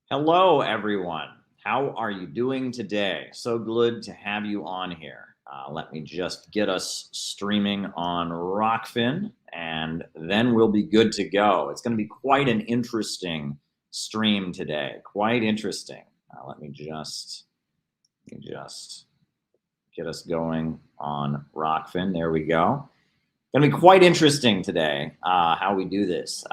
Hello, everyone. How are you doing today? So good to have you on here. Let me just get us streaming on Rockfin, and then we'll be good to go. It's going to be quite an interesting stream today. Quite interesting. Let me just get us going on Rockfin. There we go. Going to be quite interesting today how we do this.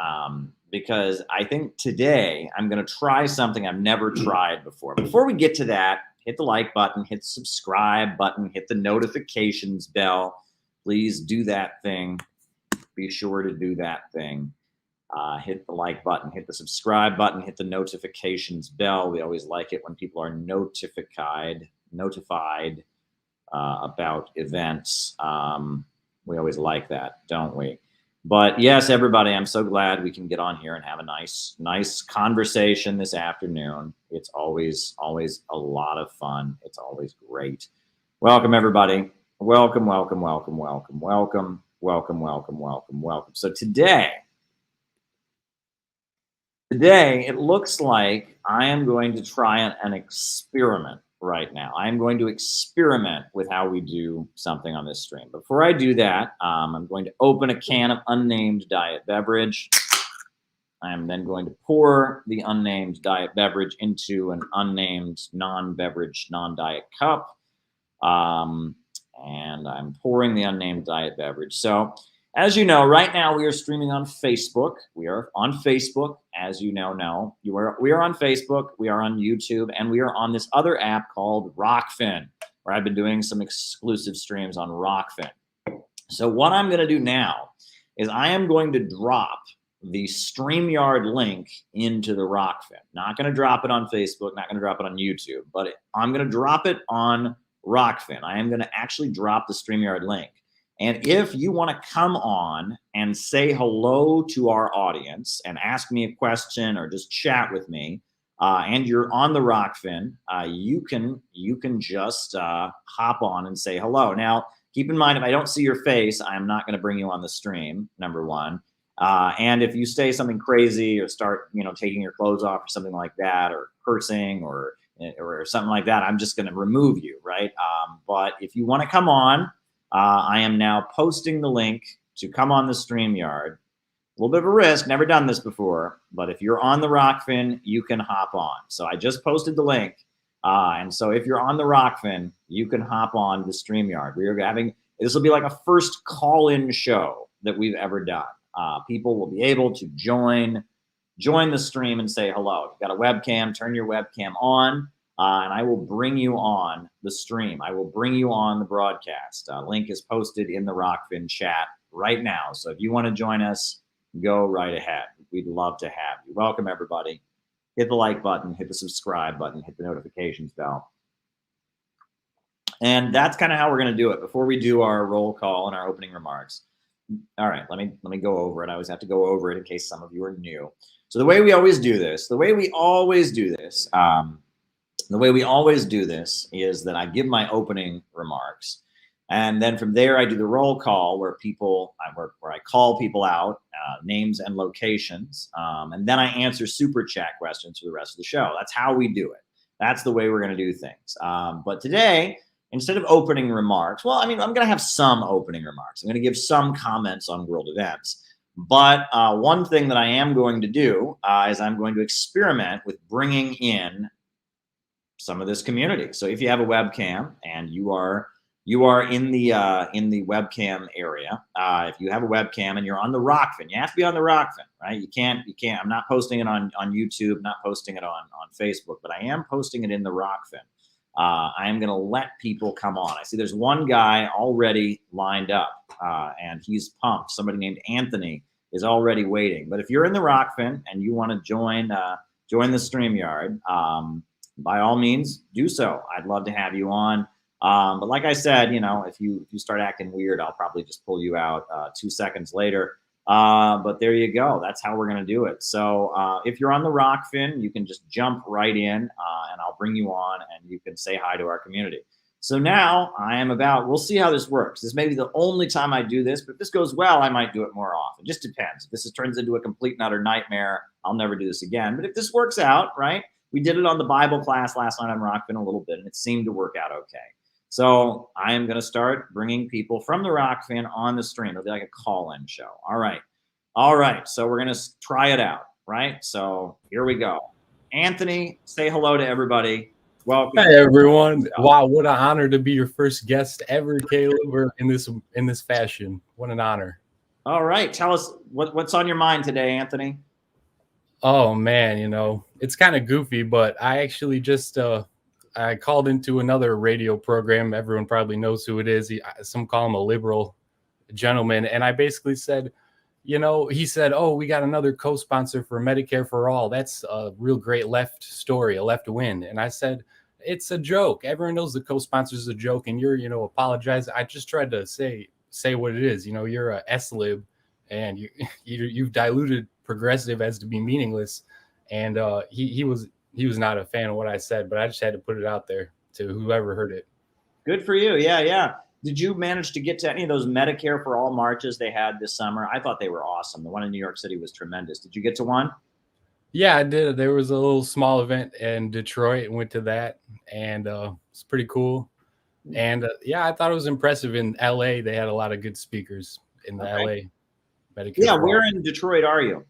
Because I think today I'm going to try something I've never tried before. Before we get to that, hit the like button, hit the subscribe button, hit the notifications bell. Please do that thing. Be sure to do that thing. Hit the like button, hit the subscribe button, hit the notifications bell. We always like it when people are notified about events. We always like that, don't we? But yes, everybody, I'm so glad we can get on here and have a nice conversation this afternoon. It's always a lot of fun. It's always great. Welcome, everybody. Welcome. So today it looks like I am going to try an experiment right now. I'm going to experiment with how we do something on this stream. Before I do that, I'm going to open a can of unnamed diet beverage. I am then going to pour the unnamed diet beverage into an unnamed non-beverage, non-diet cup. And I'm pouring the unnamed diet beverage. So as you know, right now we are streaming on Facebook. We are on Facebook, as you now know. We are on Facebook, we are on YouTube, and we are on this other app called Rockfin, where I've been doing some exclusive streams on Rockfin. So what I'm going to do now is I am going to drop the StreamYard link into the Rockfin. Not going to drop it on Facebook, not going to drop it on YouTube, but I'm going to drop it on Rockfin. I am going to actually drop the StreamYard link. And if you want to come on and say hello to our audience and ask me a question or just chat with me, and you're on the Rockfin, you can just hop on and say hello. Now, keep in mind, if I don't see your face, I'm not going to bring you on the stream, number one. And if you say something crazy or start, taking your clothes off or something like that, or cursing or something like that, I'm just going to remove you, right? But if you want to come on, I am now posting the link to come on the StreamYard. A little bit of a risk, never done this before, but if you're on the Rockfin, you can hop on. So I just posted the link. And so if you're on the Rockfin, you can hop on the StreamYard. This will be like a first call-in show that we've ever done. People will be able to join the stream and say hello. If you've got a webcam, turn your webcam on. And I will bring you on the stream. I will bring you on the broadcast. Link is posted in the Rockfin chat right now. So if you want to join us, go right ahead. We'd love to have you. Welcome, everybody. Hit the like button, hit the subscribe button, hit the notifications bell. And that's kind of how we're going to do it. Before we do our roll call and our opening remarks. All right, let me go over it. I always have to go over it in case some of you are new. So the way we always do this is that I give my opening remarks, and then from there I do the roll call where I call people out, names and locations, and then I answer super chat questions for the rest of the show. That's how we do it. That's the way we're going to do things. But today, instead of opening remarks, I'm going to have some opening remarks. I'm going to give some comments on world events. But one thing that I am going to do is I'm going to experiment with bringing in some of this community. So if you have a webcam and you are in the webcam area, if you have a webcam and you're on the Rockfin, you have to be on the Rockfin, right? You can't. I'm not posting it on YouTube, not posting it on Facebook, but I am posting it in the Rockfin. I am going to let people come on. I see there's one guy already lined up, and he's pumped. Somebody named Anthony is already waiting. But if you're in the Rockfin and you want to join the StreamYard, by all means, do so. I'd love to have you on. But like I said, if you start acting weird, I'll probably just pull you out 2 seconds later. But there you go. That's how we're going to do it. So if you're on the Rockfin, you can just jump right in, and I'll bring you on, and you can say hi to our community. So now we'll see how this works. This may be the only time I do this, but if this goes well, I might do it more often. It just depends. If this turns into a complete and utter nightmare, I'll never do this again. But if this works out, right? we did it on the Bible class last night on Rockfin a little bit, and it seemed to work out okay. So I am going to start bringing people from the Rockfin on the stream. It'll be like a call-in show. All right. So we're going to try it out, right? So here we go. Anthony, say hello to everybody. Welcome. Hey everyone! Wow, what an honor to be your first guest ever, Caleb. We're in this fashion. What an honor! All right, tell us what's on your mind today, Anthony. Oh man, it's kind of goofy, but I actually just I called into another radio program. Everyone probably knows who it is. Some call him a liberal gentleman, and I basically said, he said, "Oh, we got another co-sponsor for Medicare for All. That's a real great left story, a left win." And I said, "It's a joke. Everyone knows the co-sponsor is a joke, and you're, apologize." I just tried to say what it is. You're a S-lib, and you've diluted progressive as to be meaningless. And he was not a fan of what I said, but I just had to put it out there to whoever heard it. Good for you. Yeah. Did you manage to get to any of those Medicare for All marches they had this summer? I thought they were awesome. The one in New York City was tremendous. Did you get to one? Yeah, I did. There was a little small event in Detroit. Went to that, and it's pretty cool. And I thought it was impressive. In LA, they had a lot of good speakers in the LA Medicare. Yeah, where in Detroit are you?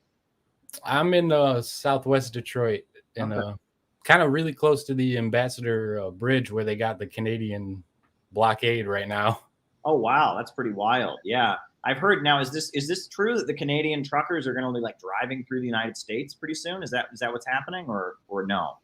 I'm in Southwest Detroit, and kind of really close to the Ambassador Bridge, where they got the Canadian blockade right now. Oh wow, that's pretty wild. Yeah, I've heard. Now, is this true that the Canadian truckers are going to be like driving through the United States pretty soon? Is that what's happening, or no?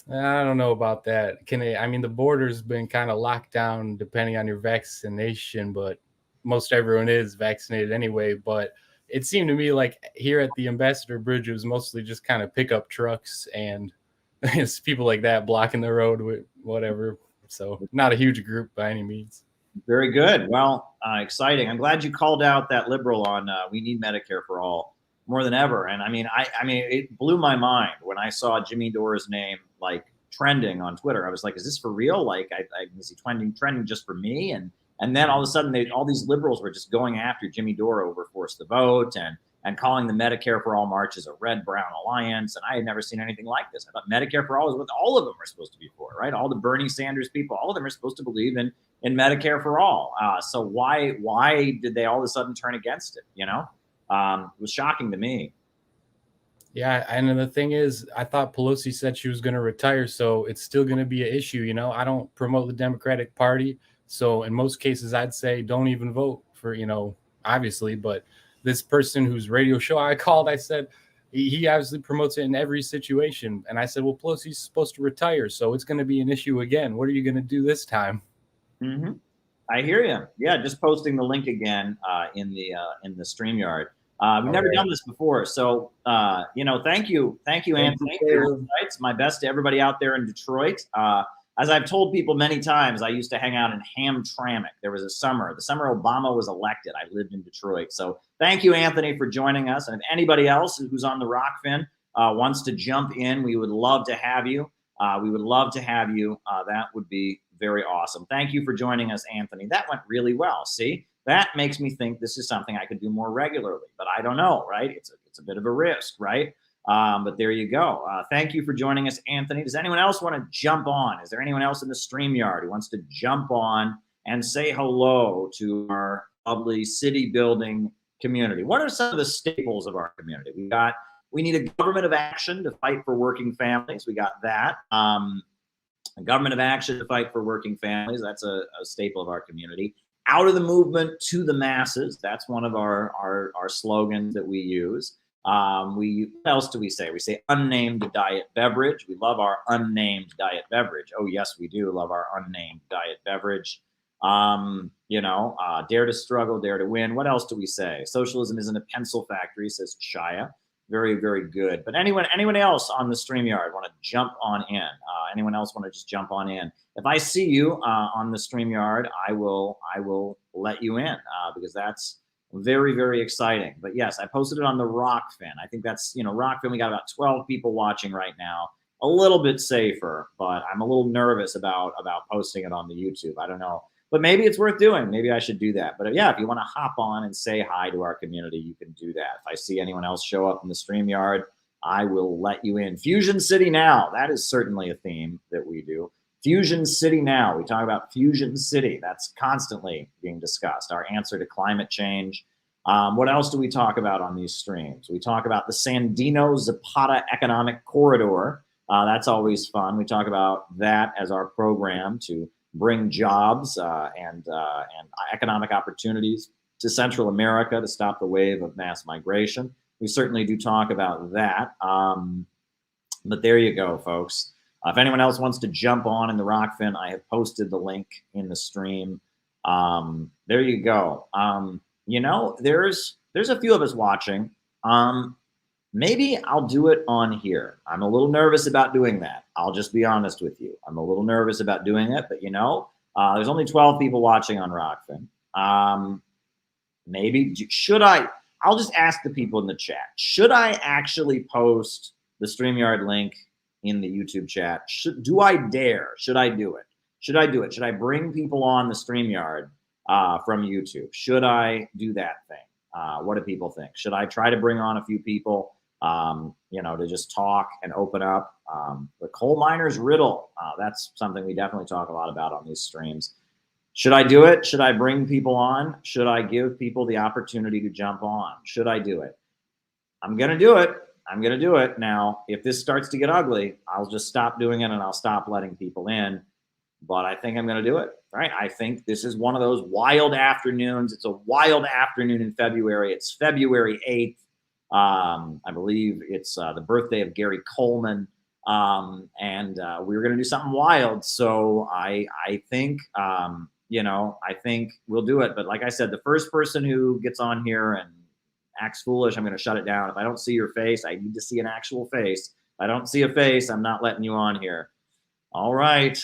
I don't know about that. I mean, the border's been kind of locked down depending on your vaccination, but most everyone is vaccinated anyway. But it seemed to me like here at the Ambassador Bridge, it was mostly just kind of pickup trucks and it's people like that blocking the road with whatever. So not a huge group by any means. Very good. Well, exciting. I'm glad you called out that liberal on we need Medicare for all more than ever. And I mean, it blew my mind when I saw Jimmy Dore's name like trending on Twitter. I was like, is this for real? Like, is he trending just for me? And then all of a sudden, all these liberals were just going after Jimmy Dore over Force the Vote and calling the Medicare for All marches a red-brown alliance. And I had never seen anything like this. I thought Medicare for All is what all of them are supposed to be for, right? All the Bernie Sanders people, all of them are supposed to believe in Medicare for All. So why did they all of a sudden turn against it? It was shocking to me. Yeah, and the thing is, I thought Pelosi said she was going to retire, so it's still going to be an issue. I don't promote the Democratic Party, so in most cases, I'd say don't even vote for, obviously. But this person whose radio show I called, I said he obviously promotes it in every situation, and I said, well, Pelosi's supposed to retire, so it's going to be an issue again. What are you going to do this time? Mm-hmm. I hear you. Yeah, just posting the link again in the StreamYard. We've never done this before. So, thank you, Anthony, for your insights. My best to everybody out there in Detroit. As I've told people many times, I used to hang out in Hamtramck. There was the summer Obama was elected. I lived in Detroit. So thank you, Anthony, for joining us. And if anybody else who's on the Rockfin wants to jump in, we would love to have you. That would be very awesome. Thank you for joining us, Anthony. That went really well. See? That makes me think this is something I could do more regularly, but I don't know, right? It's a bit of a risk, right? But there you go. Thank you for joining us, Anthony. Does anyone else want to jump on? Is there anyone else in the StreamYard who wants to jump on and say hello to our lovely city building community? What are some of the staples of our community? We need a government of action to fight for working families. We got that. A government of action to fight for working families. That's a staple of our community. Out of the movement to the masses. That's one of our slogans that we use. What else do we say? We say unnamed diet beverage. We love our unnamed diet beverage. Oh, yes, we do love our unnamed diet beverage. Dare to struggle, dare to win. What else do we say? Socialism isn't a pencil factory, says Chaya. Very, very good. But anyone else on the StreamYard want to jump on in? Anyone else want to just jump on in? If I see you on the StreamYard, I will let you in because that's very, very exciting. But yes, I posted it on the Rockfin. I think that's, Rockfin, we got about 12 people watching right now. A little bit safer, but I'm a little nervous about posting it on the YouTube. I don't know. But maybe it's worth doing. Maybe I should do that. But yeah, if you want to hop on and say hi to our community, you can do that. If I see anyone else show up in the StreamYard, I will let you in. Fusion City Now, that is certainly a theme that we do. Fusion City Now, we talk about Fusion City. That's constantly being discussed. Our answer to climate change. What else do we talk about on these streams? We talk about the Sandino-Zapata Economic Corridor. That's always fun. We talk about that as our program to bring jobs and economic opportunities to Central America to stop the wave of mass migration. We certainly do talk about that. But there you go, folks. If anyone else wants to jump on in the Rockfin, I have posted the link in the stream. There you go. You know, there's a few of us watching. Maybe I'll do it on here. I'm a little nervous about doing that. I'll just be honest with you. I'm a little nervous about doing it, but you know, there's only 12 people watching on Rockfin. Maybe, should I? I'll just ask the people in the chat. Should I actually post the StreamYard link in the YouTube chat? Do I dare? Should I do it? Should I do it? Should I bring people on the StreamYard from YouTube? Should I do that thing? What do people think? Should I try to bring on a few people, you know, to just talk and open up? The coal miner's riddle. That's something we definitely talk a lot about on these streams. Should I do it? Should I bring people on? Should I give people the opportunity to jump on? Should I do it? I'm going to do it. I'm going to do it. Now, if this starts to get ugly, I'll just stop doing it and I'll stop letting people in. But I think I'm going to do it, right? I think this is one of those wild afternoons. It's a wild afternoon in February. It's February 8th. I believe it's the birthday of Gary Coleman. And we were going to do something wild. So I think, you know, I think we'll do it. But like I said, the first person who gets on here and acts foolish, I'm going to shut it down. If I don't see your face, I need to see an actual face. If I don't see a face, I'm not letting you on here. All right.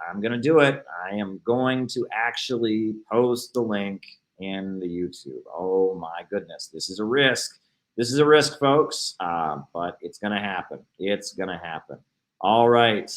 I'm going to do it. I am going to actually post the link in the YouTube. Oh my goodness. This is a risk. This is a risk, folks, but it's going to happen. It's going to happen. All right.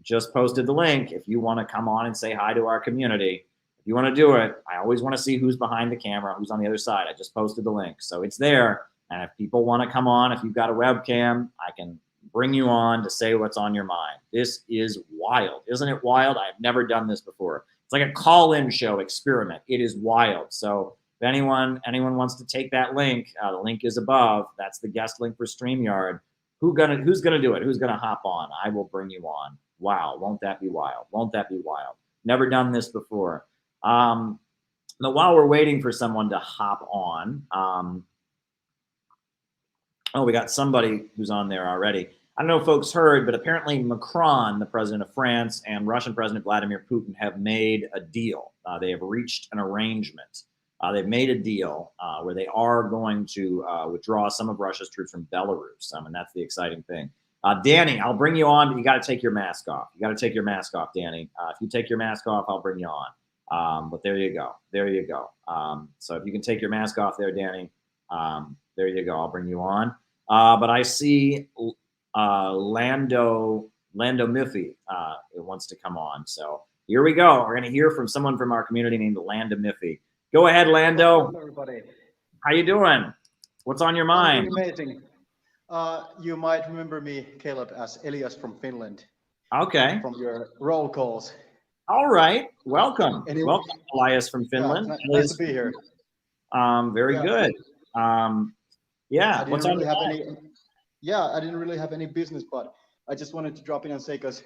Just posted the link. If you want to come on and say hi to our community, if you want to do it, I always want to see who's behind the camera, who's on the other side. I just posted the link. So it's there. And if people want to come on, if you've got a webcam, I can bring you on to say what's on your mind. This is wild. Isn't it wild? I've never done this before. It's like a call-in show experiment. It is wild. So if anyone wants to take that link, the link is above. That's the guest link for StreamYard. Who's gonna do it? Who's gonna hop on? I will bring you on. Wow, won't that be wild? Won't that be wild? Never done this before. Now, while we're waiting for someone to hop on, oh, we got somebody who's on there already. I don't know if folks heard, but apparently Macron, the president of France, and Russian President Vladimir Putin have made a deal. They have reached an arrangement. They've made a deal where they are going to withdraw some of Russia's troops from Belarus. And that's the exciting thing. Danny, I'll bring you on, but you got to take your mask off. You got to take your mask off, Danny. If you take your mask off, I'll bring you on. But there you go. There you go. So if you can take your mask off there, Danny, there you go. I'll bring you on. But I see Lando Miffy wants to come on. So here we go. We're going to hear from someone from our community named Lando Miffy. Go ahead, Lando. Hello, everybody. How you doing? What's on your mind? Amazing. You might remember me, Caleb, as Elias from Finland. Okay. From your roll calls. All right. Welcome. Anyway, welcome, Elias from Finland. Yeah, nice to be here. Very good. Yeah. What's on your mind? I didn't really have any business, but I just wanted to drop in and say, because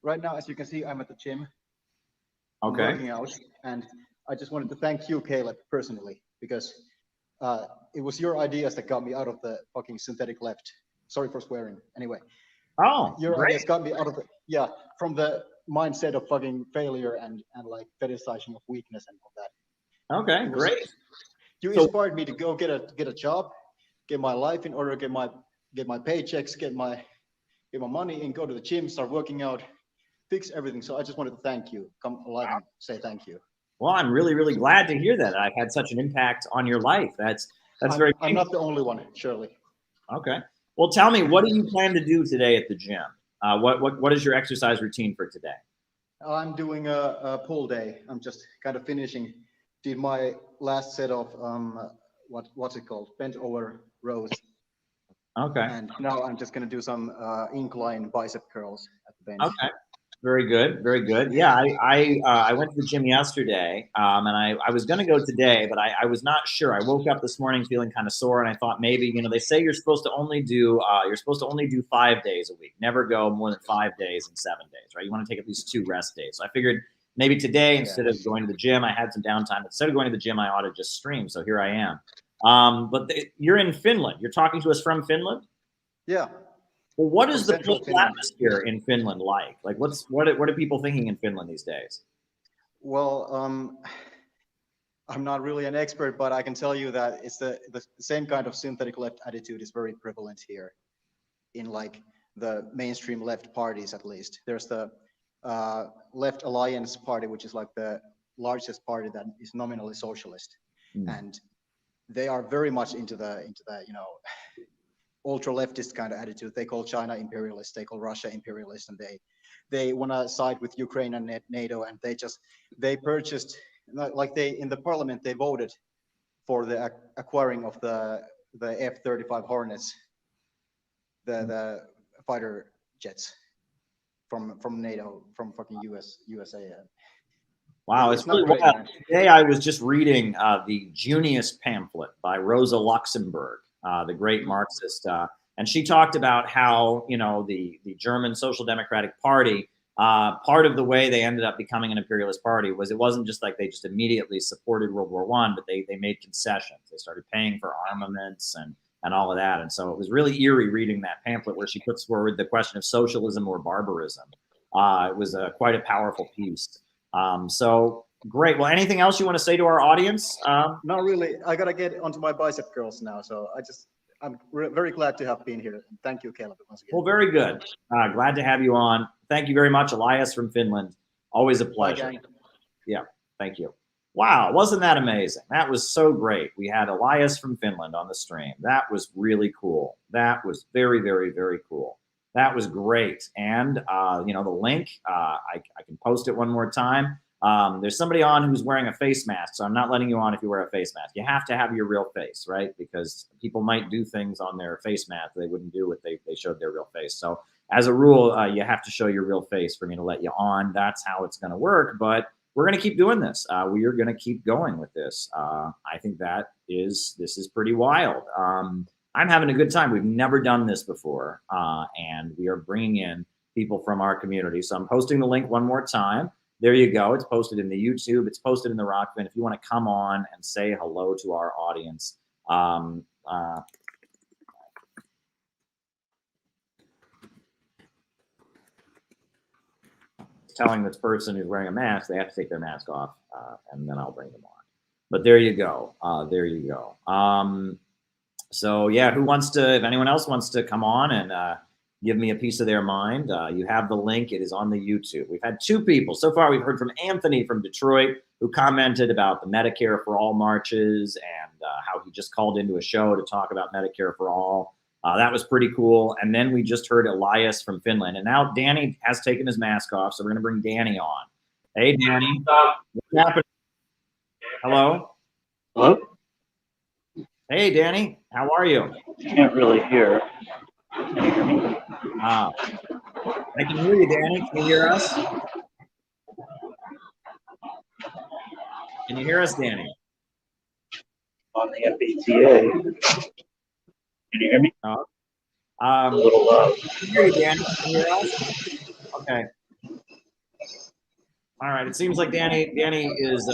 right now, as you can see, I'm at the gym. Okay. I'm working out, and I just wanted to thank you, Caleb, personally, because it was your ideas that got me out of the fucking synthetic left. Sorry for swearing. Anyway. Oh, your great. ideas got me out of from the mindset of fucking failure and like fetishizing of weakness and all that. Okay, great. You inspired me to go get a job, get my life in order, get my paychecks, get my money, and go to the gym, start working out, fix everything. So I just wanted to thank you. Come alive and say thank you. Well, I'm really, really glad to hear that I've had such an impact on your life. That's very. I'm not the only one, surely. Okay. Well, tell me, what do you plan to do today at the gym? What is your exercise routine for today? I'm doing a pull day. I'm just kind of did my last set of what's it called? Bent over rows. Okay. And now I'm just gonna do some incline bicep curls at the bench. Okay. Very good. Very good. Yeah, I went to the gym yesterday, and I was going to go today, but I was not sure. I woke up this morning feeling kind of sore, and I thought maybe, you know, they say you're supposed to only do 5 days a week, never go more than 5 days in 7 days, right? You want to take at least 2 rest days. So I figured maybe today, instead of going to the gym, I had some downtime. Instead of going to the gym, I ought to just stream. So here I am. You're in Finland. You're talking to us from Finland? Yeah. Well, what is From the Central political Finland. atmosphere in Finland like? Like, what are people thinking in Finland these days? Well, I'm not really an expert, but I can tell you that it's the same kind of synthetic left attitude is very prevalent here in like the mainstream left parties, at least. There's the Left Alliance Party, which is like the largest party that is nominally socialist. And they are very much into the you know, ultra leftist kind of attitude. They call China imperialist, they call Russia imperialist, and they want to side with Ukraine and NATO, and they purchased, like they in the parliament they voted for the acquiring of the F-35 Hornets, the fighter jets from NATO, from fucking USA. Wow, it's not really great, wild. man. Today I was just reading the Junius pamphlet by Rosa Luxemburg, the great Marxist, and she talked about how, you know, the German Social Democratic Party, part of the way they ended up becoming an imperialist party was it wasn't just like they just immediately supported World War I, but they made concessions. They started paying for armaments and all of that. And so it was really eerie reading that pamphlet where she puts forward the question of socialism or barbarism. It was quite a powerful piece. So great. Well, anything else you want to say to our audience? Not really. I gotta get onto my bicep curls now. So I'm very glad to have been here. Thank you, Caleb, once again. Well, very good. Glad to have you on. Thank you very much, Elias from Finland. Always a pleasure. Bye, Yeah, thank you. Wow, wasn't that amazing? That was so great. We had Elias from Finland on the stream. That was really cool. That was very, very, very cool. That was great. And, you know, the link, I can post it one more time. There's somebody on who's wearing a face mask, so I'm not letting you on if you wear a face mask. You have to have your real face, right? Because people might do things on their face mask they wouldn't do if they showed their real face. So as a rule, you have to show your real face for me to let you on. That's how it's going to work. But we're going to keep doing this. We are going to keep going with this. I think this is pretty wild. I'm having a good time. We've never done this before, and we are bringing in people from our community. So I'm posting the link one more time. There you go. It's posted in the YouTube. It's posted in the Rockfin. If you want to come on and say hello to our audience, telling this person who's wearing a mask they have to take their mask off, and then I'll bring them on. But there you go. There you go. So yeah, if anyone else wants to come on and give me a piece of their mind, you have the link. It is on the YouTube. We've had 2 people. So far, we've heard from Anthony from Detroit, who commented about the Medicare for All marches and how he just called into a show to talk about Medicare for All. That was pretty cool. And then we just heard Elias from Finland. And now Danny has taken his mask off, so we're going to bring Danny on. Hey, Danny. What's happening? Hello? Hello? Hey, Danny. How are you? Can't really hear. I can hear you, Danny. Can you hear us? Can you hear us, Danny? On the MBTA. Can you hear me? A little loud. I can hear you, Danny. Can you hear us? Okay. All right. It seems like Danny is, Danny is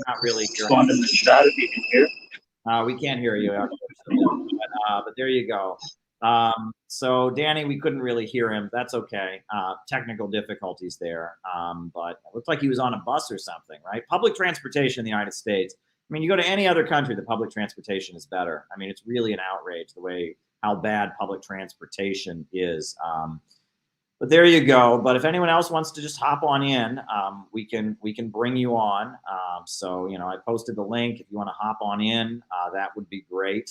not really hearing. Respond in the chat if you can hear. We can't hear you, but there you go. So Danny, we couldn't really hear him. That's okay. Technical difficulties there. But it looked like he was on a bus or something, right? Public transportation in the United States. I mean, you go to any other country, the public transportation is better. I mean, it's really an outrage how bad public transportation is. But there you go. But if anyone else wants to just hop on in, we can bring you on. So, you know, I posted the link. If you want to hop on in, that would be great,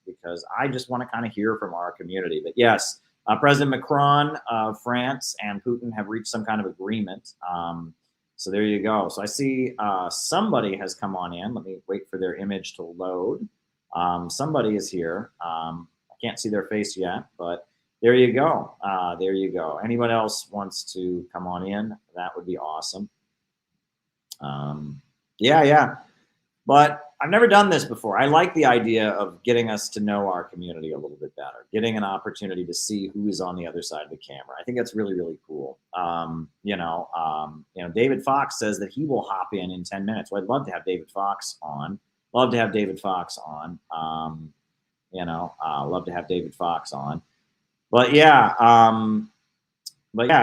because I just want to kind of hear from our community. But yes, President Macron of France and Putin have reached some kind of agreement. So there you go. So I see somebody has come on in. Let me wait for their image to load. Somebody is here. I can't see their face yet, but there you go. There you go. Anyone else wants to come on in? That would be awesome. Yeah. But I've never done this before. I like the idea of getting us to know our community a little bit better, getting an opportunity to see who is on the other side of the camera. I think that's really, really cool. David Fox says that he will hop in 10 minutes. Well, I'd love to have David Fox on. Love to have David Fox on. Love to have David Fox on. But yeah,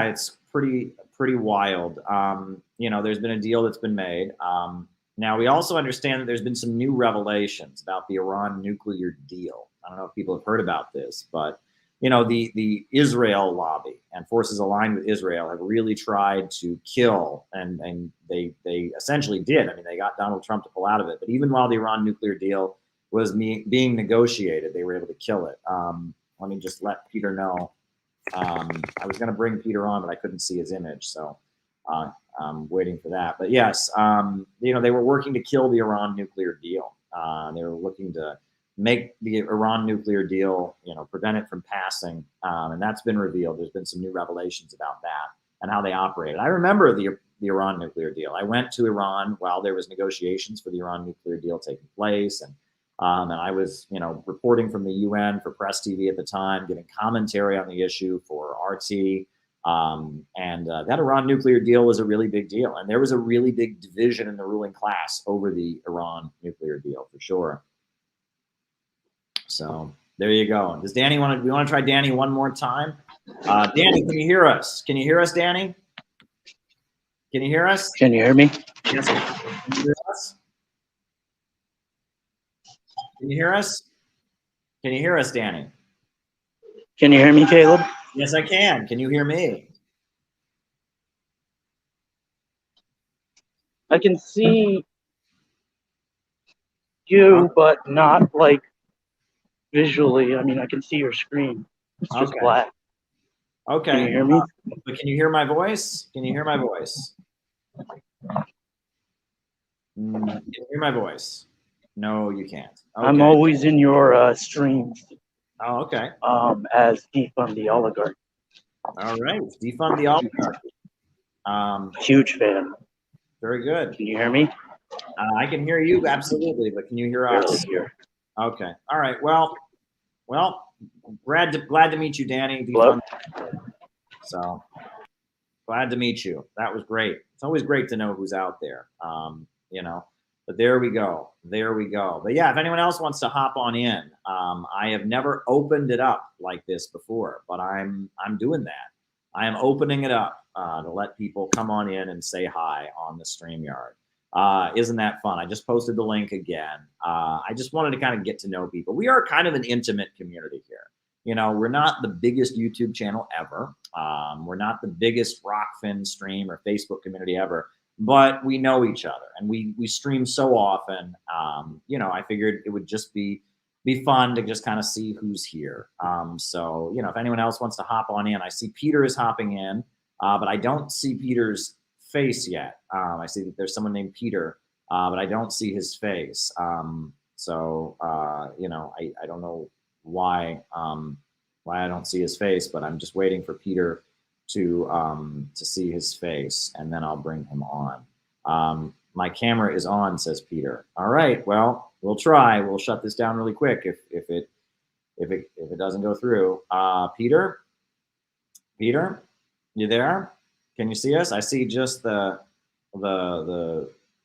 it's pretty wild. There's been a deal that's been made. Now, we also understand that there's been some new revelations about the Iran nuclear deal. I don't know if people have heard about this, but, the Israel lobby and forces aligned with Israel have really tried to kill, and they essentially did. I mean, they got Donald Trump to pull out of it. But even while the Iran nuclear deal was being negotiated, they were able to kill it. Let me just let Peter know. I was going to bring Peter on, but I couldn't see his image. So I'm waiting for that. But yes, they were working to kill the Iran nuclear deal. They were looking to make the Iran nuclear deal, prevent it from passing. And that's been revealed. There's been some new revelations about that and how they operated. I remember the Iran nuclear deal. I went to Iran while there was negotiations for the Iran nuclear deal taking place. And I was, reporting from the UN for Press TV at the time, giving commentary on the issue for RT. That Iran nuclear deal was a really big deal. And there was a really big division in the ruling class over the Iran nuclear deal, for sure. So there you go. Does Danny we want to try Danny one more time? Danny, can you hear us? Can you hear us, Danny? Can you hear us? Can you hear me? Yes. Can you hear us? Can you hear us? Can you hear us, Danny? Can you hear me, Caleb? Yes, I can. Can you hear me? I can see you, but not like visually. I mean, I can see your screen. It's just black. Okay. Can you hear me? But can you hear my voice? Can you hear my voice? Can you hear my voice? No, you can't. Okay. I'm always in your streams. Oh, okay. As Defund the Oligarch. All right. Defund the Oligarch. Huge fan. Very good. Can you hear me? I can hear you, absolutely, but can you hear us? Okay. All right. Well, glad to meet you, Danny. So glad to meet you. That was great. It's always great to know who's out there. But there we go. But yeah, if anyone else wants to hop on in, I have never opened it up like this before, but I'm doing that. I am opening it up to let people come on in and say hi on the StreamYard. Isn't that fun? I just posted the link again. I just wanted to kind of get to know people. We are kind of an intimate community here. We're not the biggest YouTube channel ever. We're not the biggest Rockfin stream or Facebook community ever, but we know each other and we stream so often. I figured it would just be fun to just kind of see who's here. So, if anyone else wants to hop on in, I see Peter is hopping in, but I don't see Peter's face yet. I see that there's someone named Peter, but I don't see his face. I don't know why I don't see his face, but I'm just waiting for Peter to see his face, and then I'll bring him on. My camera is on, says Peter. All right, well, we'll try. We'll shut this down really quick if it doesn't go through. Peter, you there? Can you see us? I see just the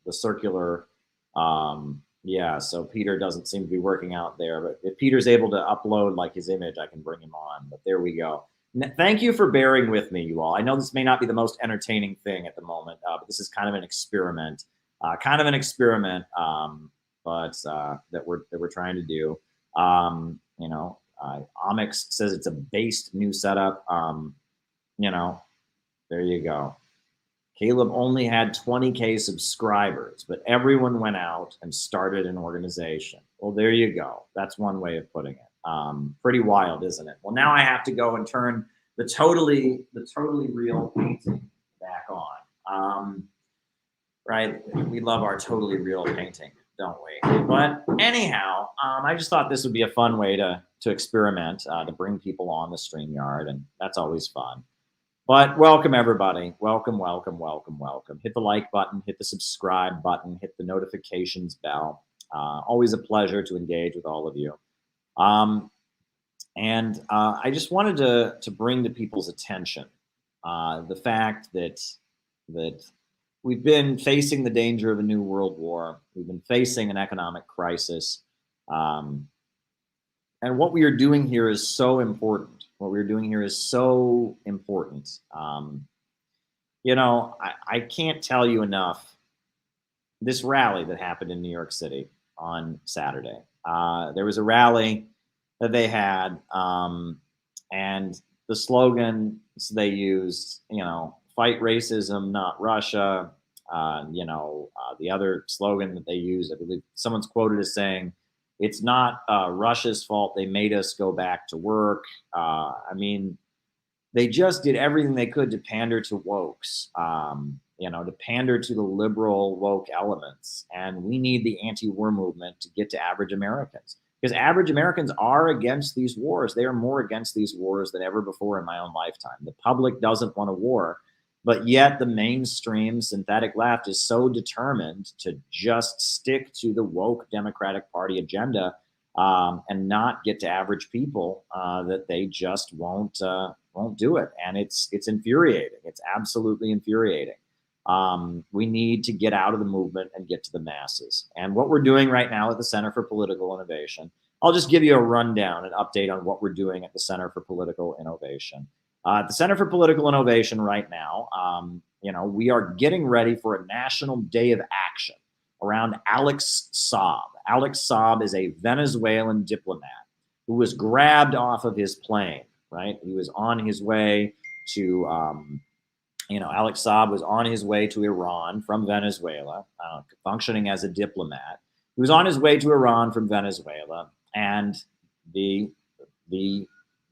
circular. Yeah, so Peter doesn't seem to be working out there, but if Peter's able to upload like his image, I can bring him on. But there we go. Thank you for bearing with me, you all. I know this may not be the most entertaining thing at the moment, but this is kind of an experiment, but that we're trying to do. Onyx says it's a based new setup. There you go. Caleb only had 20K subscribers, but everyone went out and started an organization. Well, there you go. That's one way of putting it. Pretty wild, isn't it? Well, now I have to go and turn the totally real painting back on. Right? We love our totally real painting. don't we? But anyhow, I just thought this would be a fun way to experiment, to bring people on the StreamYard, and that's always fun. But welcome, everybody. Welcome, welcome, welcome, welcome. Hit the like button, hit the subscribe button, hit the notifications bell. Always a pleasure to engage with all of you. And I just wanted to bring to people's attention the fact that we've been facing the danger of a new world war. We've been facing an economic crisis. And what we are doing here is so important. What we're doing here is so important. You know, I can't tell you enough. This rally that happened in New York City on Saturday. There was a rally that they had, and the slogans they used, you know, fight racism, not Russia. The other slogan that they used, I believe someone's quoted as saying, it's not Russia's fault they made us go back to work. I mean, they just did everything they could to pander to wokes, to pander to the liberal woke elements. And we need the anti-war movement to get to average Americans. Because average Americans are against these wars. They are more against these wars than ever before in my own lifetime. The public doesn't want a war, but yet the mainstream synthetic left is so determined to just stick to the woke Democratic Party agenda and not get to average people that they just won't do it. And it's infuriating. It's absolutely infuriating. We need to get out of the movement and get to the masses. And what we're doing right now at the Center for Political Innovation, I'll just give you a rundown, an update on what we're doing at the Center for Political Innovation. At the Center for Political Innovation right now, we are getting ready for a national day of action around Alex Saab. Alex Saab is a Venezuelan diplomat who was grabbed off of his plane, right? He was on his way to, Alex Saab was on his way to Iran from Venezuela, functioning as a diplomat. He was on his way to Iran from Venezuela, and the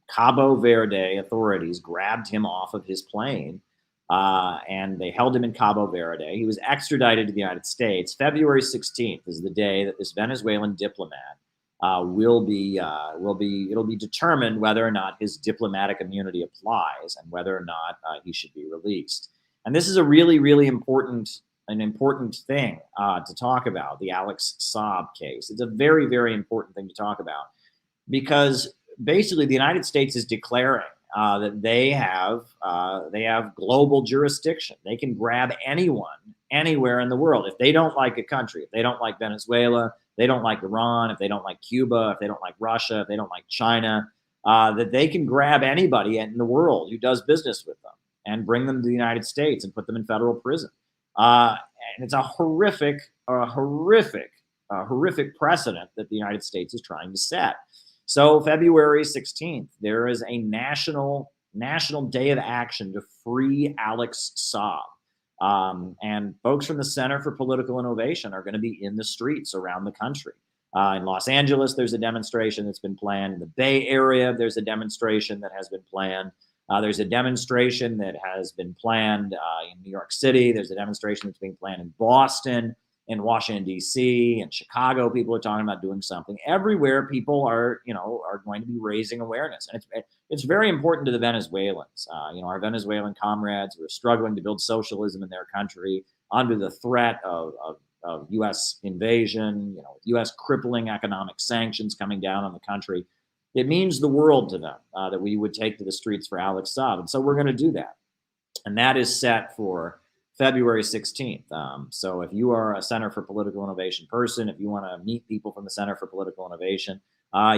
Cabo Verde authorities grabbed him off of his plane, and they held him in Cabo Verde. He was extradited to the United States. February 16th is the day that this Venezuelan diplomat it'll be determined whether or not his diplomatic immunity applies and whether or not he should be released. And this is a really, really important thing to talk about, the Alex Saab case. It's a very, very important thing to talk about because basically the United States is declaring that they have global jurisdiction. They can grab anyone, anywhere in the world. If they don't like a country, if they don't like Venezuela, they don't like Iran, if they don't like Cuba, if they don't like Russia, if they don't like China, that they can grab anybody in the world who does business with them and bring them to the United States and put them in federal prison. And it's a horrific precedent that the United States is trying to set. So February 16th, there is a national day of action to free Alex Saab. And folks from the Center for Political Innovation are going to be in the streets around the country. In Los Angeles, there's a demonstration that's been planned. In the Bay Area, there's a demonstration that has been planned. There's a demonstration that has been planned in New York City. There's a demonstration that's being planned in Boston, in Washington, D.C., and Chicago. People are talking about doing something. Everywhere, people are going to be raising awareness. And it's very important to the Venezuelans. Our Venezuelan comrades who are struggling to build socialism in their country under the threat of U.S. invasion, U.S. crippling economic sanctions coming down on the country. It means the world to them that we would take to the streets for Alex Saab. And so we're going to do that. And that is set for February 16th. So if you are a Center for Political Innovation person, if you want to meet people from the Center for Political Innovation,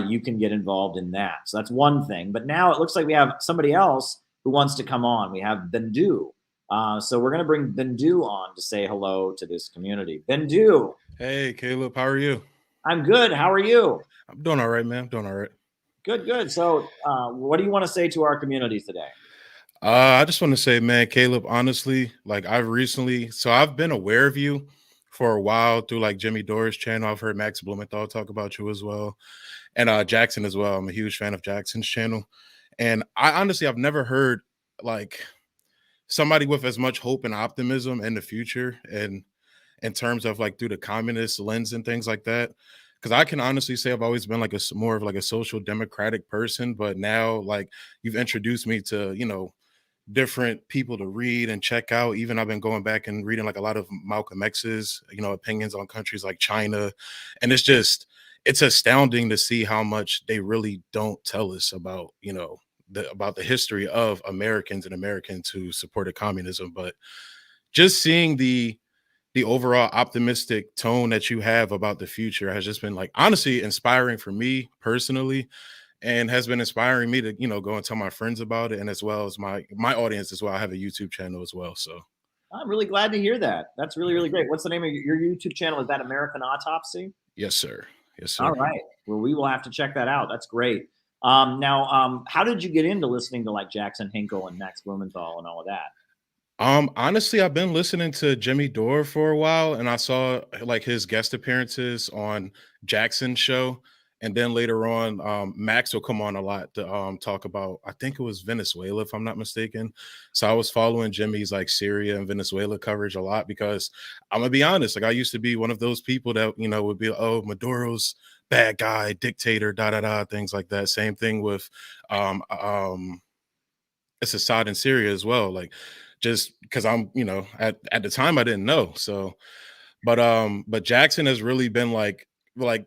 you can get involved in that. So that's one thing. But now it looks like we have somebody else who wants to come on. We have Bindu. So we're going to bring Bindu on to say hello to this community. Bindu. Hey, Caleb. How are you? I'm good. How are you? I'm doing all right, man. I'm doing all right. Good. So what do you want to say to our community today? I just want to say, man, Caleb, honestly, I've been aware of you for a while through like Jimmy Dore's channel. I've heard Max Blumenthal talk about you as well. And Jackson as well. I'm a huge fan of Jackson's channel. And I've never heard like somebody with as much hope and optimism in the future. And in terms of like through the communist lens and things like that. Because I can honestly say I've always been like more of like a social democratic person, but now like you've introduced me to, different people to read and check out. Even I've been going back and reading like a lot of Malcolm X's, opinions on countries like China. And it's astounding to see how much they really don't tell us about, about the history of Americans and Americans who supported communism. But just seeing the overall optimistic tone that you have about the future has just been like honestly inspiring for me personally, and has been inspiring me to go and tell my friends about it, and as well as my audience as well. I have a YouTube channel as well, so I'm really glad to hear that. That's really, really great. What's the name of your YouTube channel? Is that American Autopsy? yes sir. All right. Well, we will have to check that out. That's great. Now, how did you get into listening to like Jackson Hinkle and Max Blumenthal and all of that? Honestly, I've been listening to Jimmy Dore for a while, and I saw like his guest appearances on Jackson's show. And then later on, Max will come on a lot to talk about, I think it was Venezuela, if I'm not mistaken. So I was following Jimmy's like Syria and Venezuela coverage a lot, because I'm gonna be honest, like I used to be one of those people that, would be, oh, Maduro's bad guy, dictator, da da da, things like that. Same thing with it's Assad in Syria as well. Like just because I'm, at the time I didn't know. So, but Jackson has really been like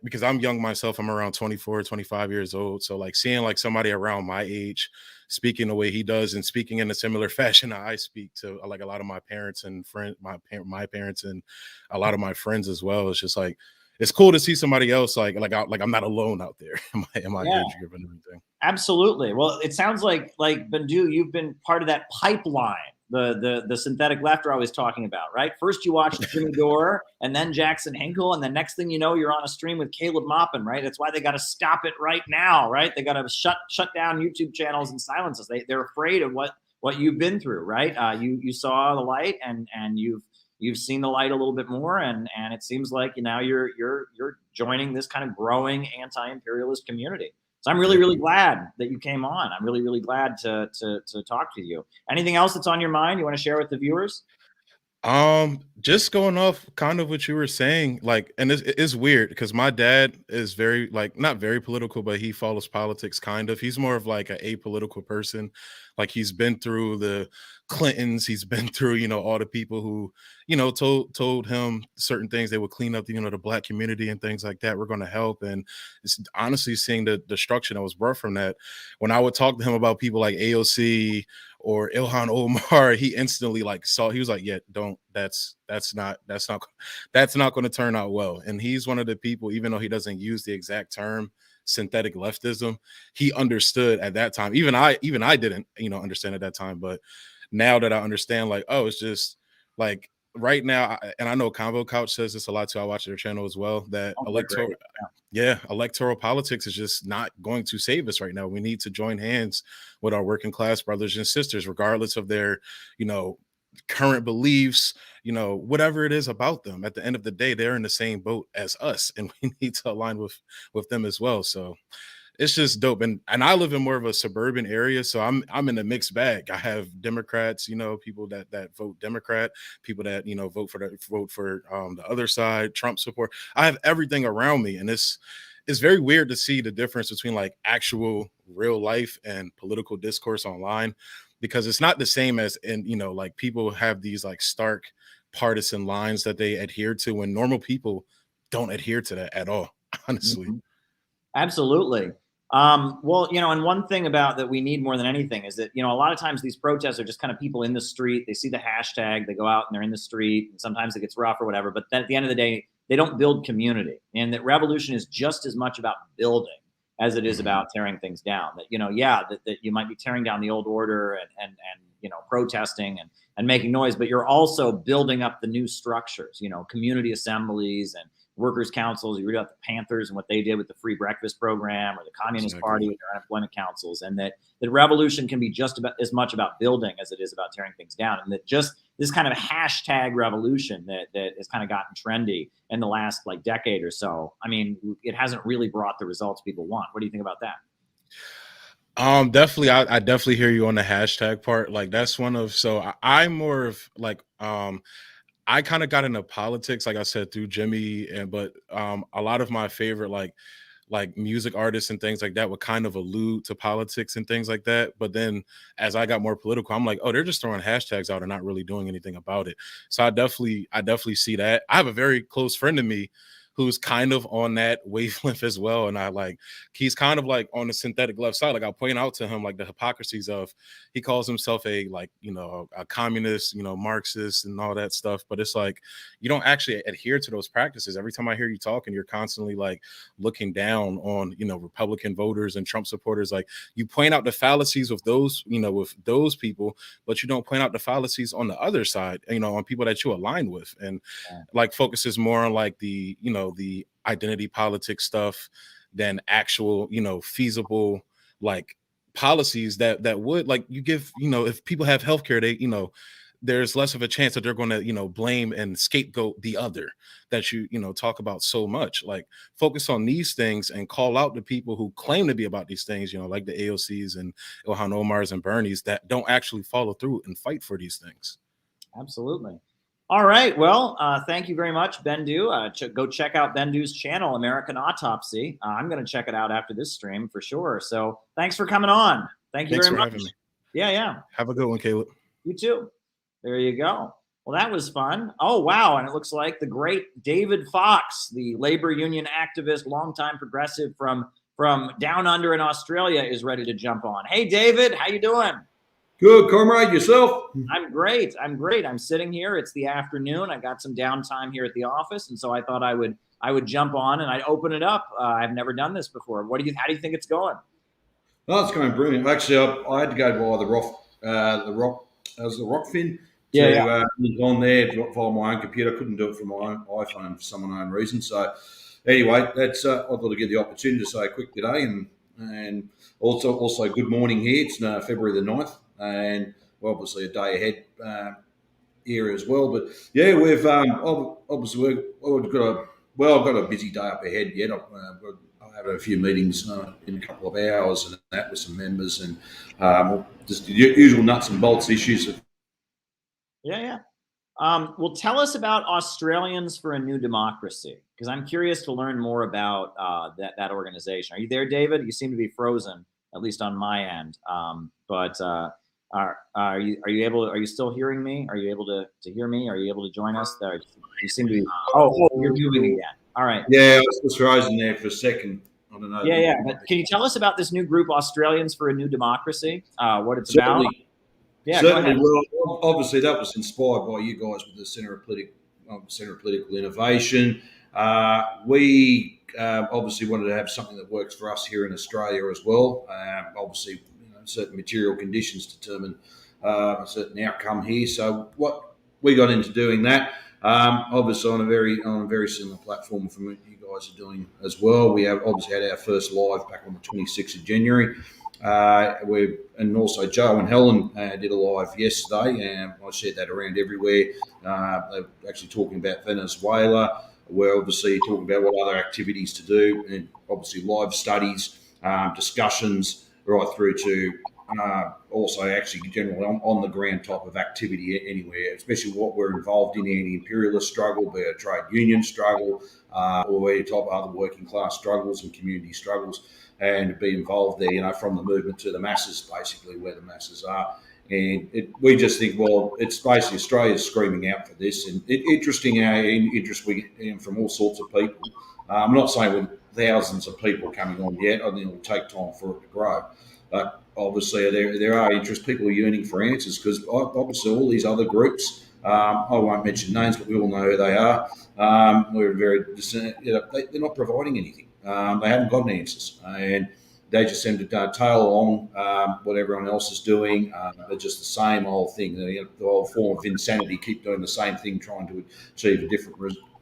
because I'm young myself, I'm around 24, 25 years old. So like seeing like somebody around my age speaking the way he does and speaking in a similar fashion that I speak to like a lot of my parents and my parents and a lot of my friends as well. It's just like, it's cool to see somebody else like I'm not alone out there in my age group and everything. Absolutely. Well, it sounds like Bindu, you've been part of that pipeline, the synthetic left are always talking about, right? First you watched Jimmy Dore and then Jackson Hinkle, and the next thing you know, you're on a stream with Caleb Maupin, right? That's why they got to stop it right now, right? They got to shut down YouTube channels and silence us. They're afraid of what you've been through, right? You saw the light, and you've seen the light a little bit more, and it seems like now you're joining this kind of growing anti-imperialist community. So I'm really, really glad that you came on. I'm really, really glad to talk to you. Anything else that's on your mind you want to share with the viewers? Just going off kind of what you were saying, like, and it's weird because my dad is very like not very political, but he follows politics kind of. He's more of like an apolitical person. Like he's been through the Clintons, he's been through, all the people who, told him certain things. They would clean up the black community and things like that. We're going to help. And it's honestly seeing the destruction that was brought from that. When I would talk to him about people like AOC or Ilhan Omar, he instantly he was like, yeah, that's not going to turn out well. And he's one of the people, even though he doesn't use the exact term synthetic leftism, he understood at that time. Even I didn't, understand at that time. But now that I understand, like, oh, it's just like right now, and I know Combo Couch says this a lot too. I watch their channel as well, that electoral politics is just not going to save us right now. We need to join hands with our working class brothers and sisters, regardless of their, current beliefs, whatever it is about them. At the end of the day, they're in the same boat as us, and we need to align with them as well. So it's just dope. And I live in more of a suburban area, so I'm in a mixed bag. I have Democrats, people that vote Democrat, people that vote for the other side, Trump support. I have everything around me, and it's very weird to see the difference between like actual real life and political discourse online, because it's not the same as in like people have these like stark partisan lines that they adhere to when normal people don't adhere to that at all, honestly. Mm-hmm. Absolutely. Well, and one thing about that we need more than anything is that, a lot of times these protests are just kind of people in the street. They see the hashtag, they go out and they're in the street, and sometimes it gets rough or whatever. But then at the end of the day, they don't build community. And that revolution is just as much about building as it is about tearing things down. That, that you might be tearing down the old order and protesting and making noise, but you're also building up the new structures, community assemblies and workers' councils. You read about the Panthers and what they did with the free breakfast program, or the Communist Party with their unemployment councils, and that revolution can be just about as much about building as it is about tearing things down. And that just this kind of hashtag revolution that has kind of gotten trendy in the last like decade or so, I mean, it hasn't really brought the results people want. What do you think about that? Definitely, I definitely hear you on the hashtag part. Like that's one of, so I'm more of like, I kind of got into politics, like I said, through Jimmy, but a lot of my favorite like music artists and things like that would kind of allude to politics and things like that. But then as I got more political, I'm like, oh, they're just throwing hashtags out and not really doing anything about it. So I definitely see that. I have a very close friend of me who's kind of on that wavelength as well. And he's kind of like on the synthetic left side. Like I'll point out to him like the hypocrisies of, he calls himself a communist, Marxist and all that stuff. But it's like, you don't actually adhere to those practices. Every time I hear you talking, you're constantly like looking down on, Republican voters and Trump supporters. Like you point out the fallacies of those, with those people, but you don't point out the fallacies on the other side, on people that you align with, and like focuses more on like the identity politics stuff than actual, feasible like policies that would, like, you give, if people have healthcare, they, there's less of a chance that they're going to, blame and scapegoat the other that you talk about so much. Like focus on these things and call out the people who claim to be about these things, like the AOCs and Ilhan Omar's and Bernie's that don't actually follow through and fight for these things. Absolutely. All right. Well, thank you very much, Bindu. Go check out Bindu's channel, American Autopsy. I'm going to check it out after this stream for sure. So thanks for coming on. Thanks very much. Having me. Yeah. Have a good one, Caleb. You too. There you go. Well, that was fun. Oh, wow. And it looks like the great David Fox, the labor union activist, longtime progressive from down under in Australia, is ready to jump on. Hey, David, how you doing? Good, comrade. Yourself? I'm great. I'm sitting here. It's the afternoon. I got some downtime here at the office, and so I thought I would jump on and I'd open it up. I've never done this before. How do you think it's going? Oh, it's going brilliant. Actually, I had to go by the Rockfin. On there via my own computer. I couldn't do it from my own iPhone for some unknown reason. So anyway, that's I thought I'd get the opportunity to say a quick today and also good morning here. It's February the 9th. And obviously a day ahead here as well. But yeah, we've obviously I've got a busy day up ahead yet. I have a few meetings in a couple of hours and that with some members and just the usual nuts and bolts issues. Yeah. Well, tell us about Australians for a New Democracy, because I'm curious to learn more about that organization. Are you there, David? You seem to be frozen, at least on my end. Are you still hearing me? Are you able to hear me? Are you able to join us? There, you seem to be. Oh, you're moving again. All right. Yeah, I was just frozen there for a second. I don't know. Yeah. But can you tell us about this new group, Australians for a New Democracy? What it's about? Yeah, certainly. Well, obviously that was inspired by you guys with the Centre of Political Innovation. We obviously wanted to have something that works for us here in Australia as well. Obviously, certain material conditions determine a certain outcome here. So what we got into doing that, obviously on a very similar platform from what you guys are doing as well. We have obviously had our first live back on the 26th of January. And also Joe and Helen did a live yesterday, and I shared that around everywhere. They're actually talking about Venezuela. We're obviously talking about what other activities to do, and obviously live studies, discussions, right through to also actually generally on the ground type of activity anywhere, especially what we're involved in, any imperialist struggle, be it a trade union struggle, or any type of other working class struggles and community struggles, and be involved there, from the movement to the masses, basically where the masses are. And we just think, well, it's basically Australia's screaming out for this, and interesting interest we get from all sorts of people. I'm not saying with thousands of people coming on yet. I think it'll take time for it to grow. But obviously there are interest. People are yearning for answers because obviously all these other groups, I won't mention names, but we all know who they are. We're very, they're not providing anything. They haven't got answers, and they just seem to tail along what everyone else is doing. They're just the same old thing. The old form of insanity, keep doing the same thing, trying to achieve a different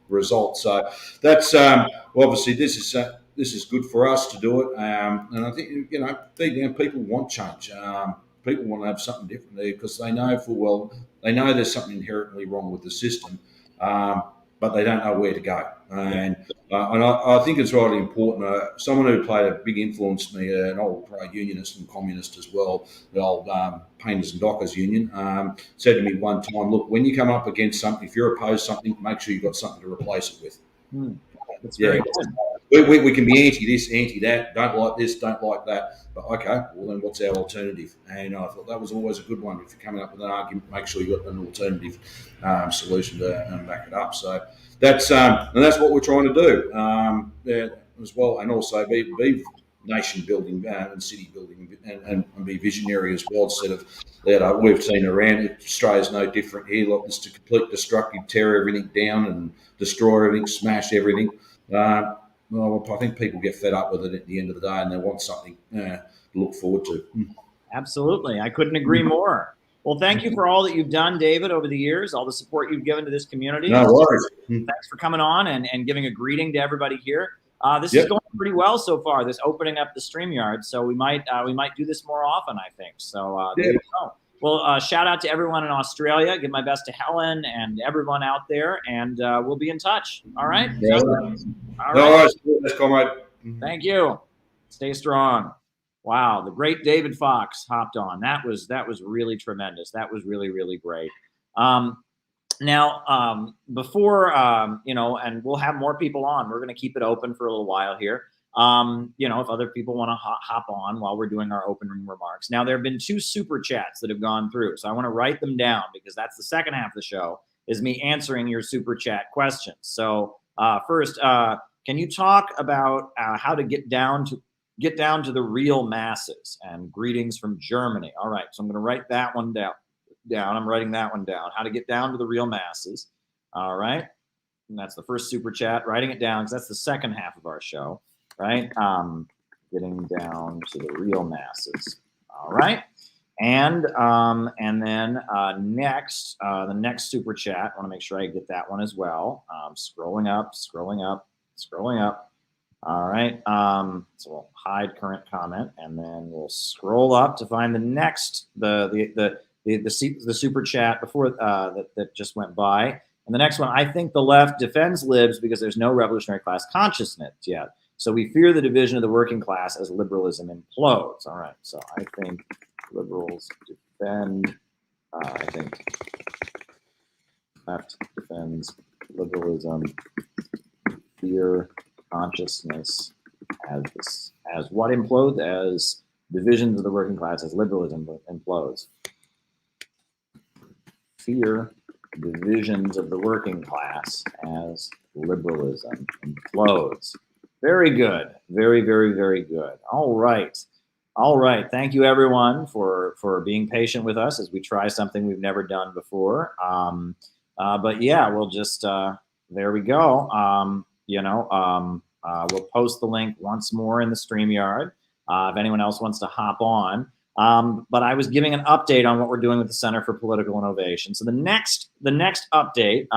result. So that's obviously this is good for us to do it, and I think deep down people want change. People want to have something different there because they know full well there's something inherently wrong with the system. but they don't know where to go. And I think it's really important. Someone who played a big influence on me, an old unionist and communist as well, the old Painters and Dockers Union, said to me one time, look, when you come up against something, if you're opposed to something, make sure you've got something to replace it with. That's very good. We can be anti this, anti that, don't like this, don't like that. But okay, well then what's our alternative? And I thought that was always a good one. If you're coming up with an argument, make sure you've got an alternative solution to back it up. So that's what we're trying to do as well, and also be nation building and city building and be visionary as well. Instead of that, we've seen around Australia's no different here. Like it's a complete destructive, tear everything down and destroy everything, smash everything. Well, I think people get fed up with it at the end of the day, and they want something to look forward to. Absolutely, I couldn't agree more. Well, thank you for all that you've done, David, over the years, all the support you've given to this community. No worries. Thanks for coming on and giving a greeting to everybody here. This is going pretty well so far, this opening up the StreamYard, so we might do this more often, I think. So there you go. Well, shout out to everyone in Australia. Give my best to Helen and everyone out there, and we'll be in touch. All right? Yeah. All right. Let's go, mate. Thank you. Stay strong. Wow, the great David Fox hopped on. That was really tremendous. That was really, really great. Now, before, and we'll have more people on. We're going to keep it open for a little while here. If other people want to hop on while we're doing our opening remarks. Now, there have been 2 super chats that have gone through, so I want to write them down because that's the second half of the show, is me answering your super chat questions. So first, can you talk about how to get down to the real masses? And greetings from Germany. All right, so I'm going to write that one down. I'm writing that one down. How to get down to the real masses. All right, and that's the first super chat. Writing it down because that's the second half of our show. Right, getting down to the real masses. All right, and then next, the next super chat. I want to make sure I get that one as well. Scrolling up. All right, so we'll hide current comment, and then we'll scroll up to find the next the super chat before that just went by, and the next one. I think the left defends libs because there's no revolutionary class consciousness yet. So we fear the division of the working class as liberalism implodes. All right. So I think liberals defend. I think left defends liberalism. Fear consciousness as what implodes? As divisions of the working class as liberalism implodes. Fear divisions of the working class as liberalism implodes. Very good. Very, very, very good. All right. Thank you, everyone, for being patient with us as we try something we've never done before. But yeah, we'll just there we go. We'll post the link once more in the StreamYard if anyone else wants to hop on. But I was giving an update on what we're doing with the Center for Political Innovation. So the next update.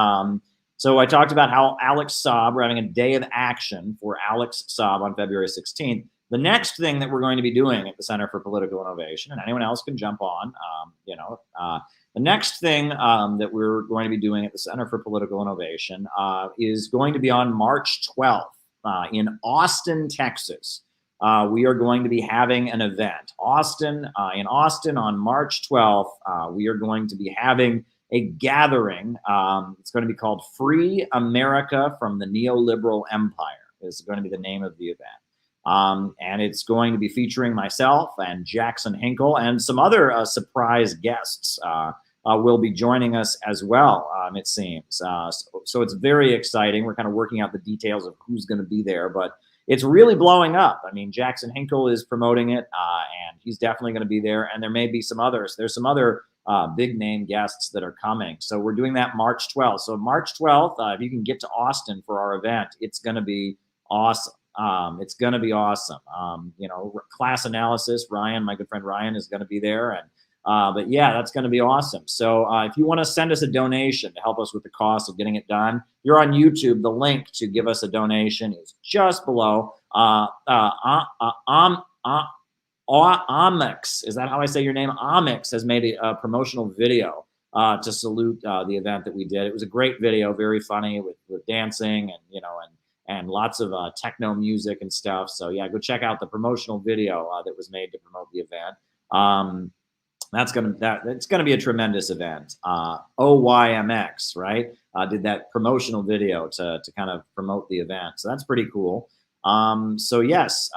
So I talked about how Alex Saab, we're having a day of action for Alex Saab on February 16th. The next thing that we're going to be doing at the Center for Political Innovation, and anyone else can jump on, the next thing that we're going to be doing at the Center for Political Innovation is going to be on March 12th in Austin, Texas. We are going to be having an event. In Austin on March 12th, we are going to be having a gathering. It's going to be called Free America from the Neoliberal Empire is going to be the name of the event. And it's going to be featuring myself and Jackson Hinkle and some other surprise guests will be joining us as well, it seems. So it's very exciting. We're kind of working out the details of who's going to be there, but it's really blowing up. I mean, Jackson Hinkle is promoting it, and he's definitely going to be there. And there may be some others. There's some other big name guests that are coming. So we're doing that March 12th. So March 12th, if you can get to Austin for our event, it's going to be awesome. It's going to be awesome. Class analysis, Ryan, my good friend Ryan, is going to be there. And but yeah, that's going to be awesome. So if you want to send us a donation to help us with the cost of getting it done, you're on YouTube. The link to give us a donation is just below. Amix, is that how I say your name? Amix has made a promotional video to salute the event that we did. It was a great video, very funny with dancing and lots of techno music and stuff. So yeah, go check out the promotional video that was made to promote the event. It's gonna be a tremendous event. OYMX, right? Did that promotional video to kind of promote the event. So that's pretty cool. So yes,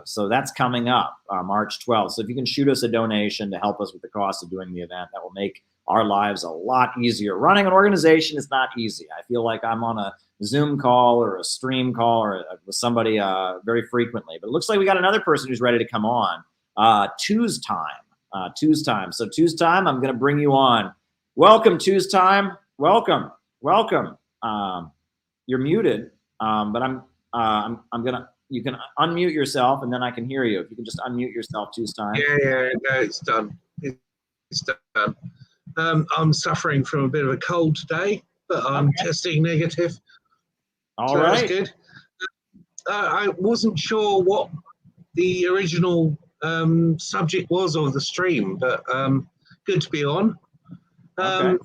so that's coming up March 12th. So if you can shoot us a donation to help us with the cost of doing the event, that will make our lives a lot easier. Running an organization is not easy. I feel like I'm on a Zoom call or a stream call or with somebody very frequently. But it looks like we got another person who's ready to come on. Tues Time. Tues Time. So Tues Time, I'm going to bring you on. Welcome, Tues Time. Welcome. You're muted, but I'm gonna. You can unmute yourself, and then I can hear you. If you can just unmute yourself, Tues Time. Yeah, no, it's done. It's done. I'm suffering from a bit of a cold today, but I'm testing negative. All so right. That's good. I wasn't sure what the original subject was of the stream, but good to be on. Okay.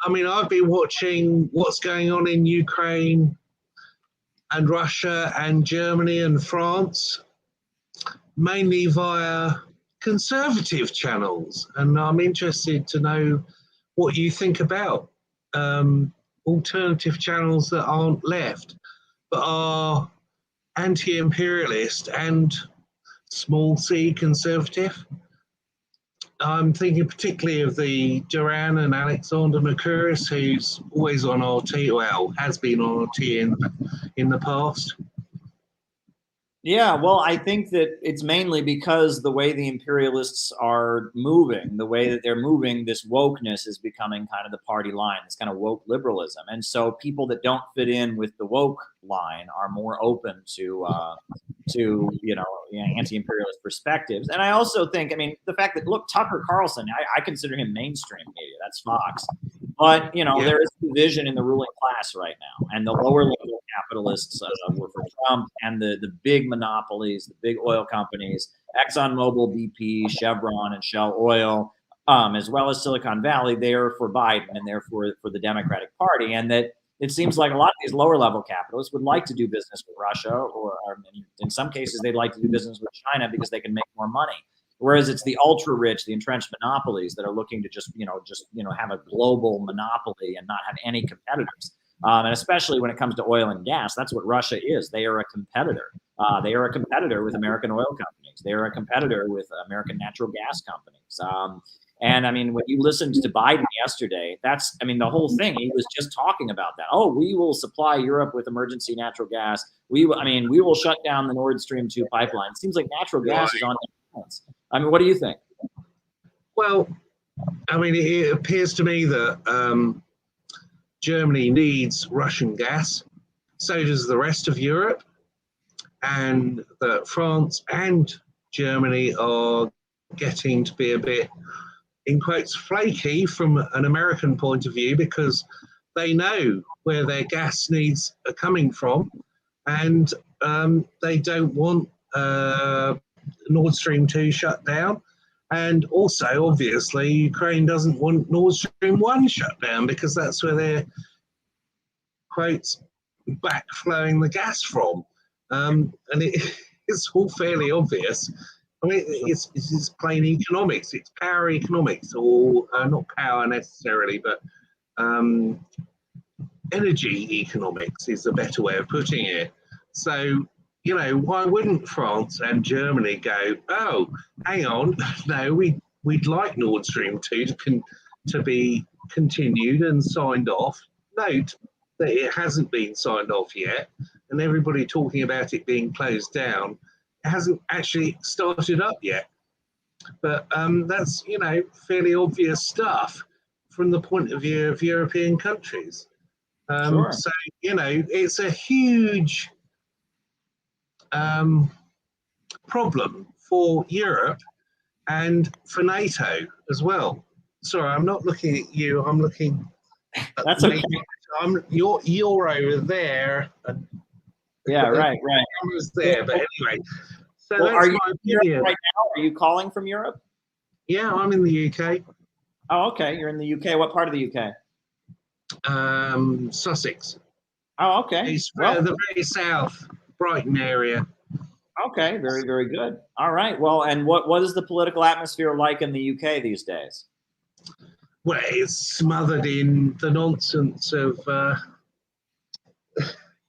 I mean, I've been watching what's going on in Ukraine and Russia and Germany and France, mainly via conservative channels. And I'm interested to know what you think about alternative channels that aren't left, but are anti-imperialist and small c conservative. I'm thinking particularly of the Duran and Alexander Mercouris, who's always on RT, well, has been on RT in the past. Yeah, well, I think that it's mainly because the way the imperialists are moving, the way that they're moving, this wokeness is becoming kind of the party line. It's kind of woke liberalism. And so people that don't fit in with the woke line are more open to anti-imperialist perspectives. And I also think, I mean, the fact that, look, Tucker Carlson, I consider him mainstream media. That's Fox. But, there is division in the ruling class right now. And the lower level capitalists were for Trump, and the big monopolies, the big oil companies, ExxonMobil, BP, Chevron, and Shell Oil, as well as Silicon Valley, they're for Biden and they're for the Democratic Party. And that it seems like a lot of these lower level capitalists would like to do business with Russia, or in some cases, they'd like to do business with China because they can make more money. Whereas it's the ultra rich, the entrenched monopolies that are looking to just have a global monopoly and not have any competitors. And especially when it comes to oil and gas, that's what Russia is. They are a competitor. They are a competitor with American oil companies. They are a competitor with American natural gas companies. And I mean, when you listened to Biden yesterday, the whole thing, he was just talking about that. Oh, we will supply Europe with emergency natural gas. We will shut down the Nord Stream 2 pipeline. It seems like natural gas is on balance. I mean, what do you think? Well, I mean, it appears to me that Germany needs Russian gas. So does the rest of Europe. And that France and Germany are getting to be a bit, in quotes, flaky from an American point of view, because they know where their gas needs are coming from, and they don't want Nord Stream 2 shut down. And also, obviously, Ukraine doesn't want Nord Stream 1 shut down, because that's where they're, quotes, backflowing the gas from. And it's all fairly obvious. I mean, it's plain economics. It's power economics, or not power necessarily, but energy economics is a better way of putting it. So, why wouldn't France and Germany go, oh, hang on, no, we'd like Nord Stream 2 to be continued and signed off. Note that it hasn't been signed off yet, and everybody talking about it being closed down, it hasn't actually started up yet. But that's, fairly obvious stuff from the point of view of European countries. Sure. So, it's a huge problem for Europe and for NATO as well. Sorry, I'm not looking at you. I'm looking at That's okay. You're over there. Yeah, right. Camera's there, but anyway. So Well, that's are you my in Europe opinion. right now? Are you calling from Europe? Yeah, I'm in the UK. Oh, okay. You're in the UK. What part of the UK? Sussex. Oh, okay. It's Well, the very south, Brighton area. okay. Very, very good. All right. Well, and what is the political atmosphere like in the UK these days? Well, it's smothered in the nonsense of,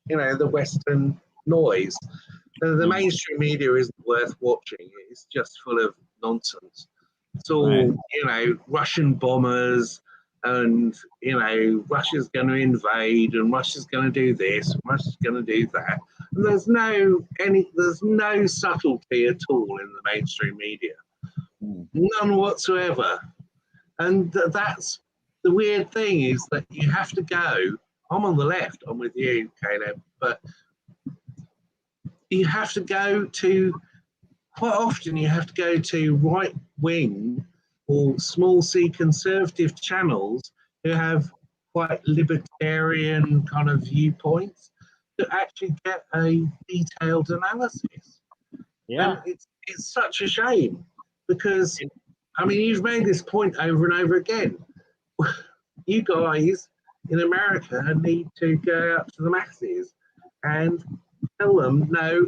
the Western noise. The mainstream media isn't worth watching. It's just full of nonsense. It's all, Russian bombers and, Russia's going to invade and Russia's going to do this, and Russia's going to do that. And there's no subtlety at all in the mainstream media. None whatsoever. And that's the weird thing, is that you have to go. I'm on the left, I'm with you, Caleb, but you have to go to, quite often you have to go to right wing or small c conservative channels who have quite libertarian kind of viewpoints to actually get a detailed analysis. Yeah. And it's such a shame, because you've made this point over and over again. You guys in America need to go out to the masses and tell them, no,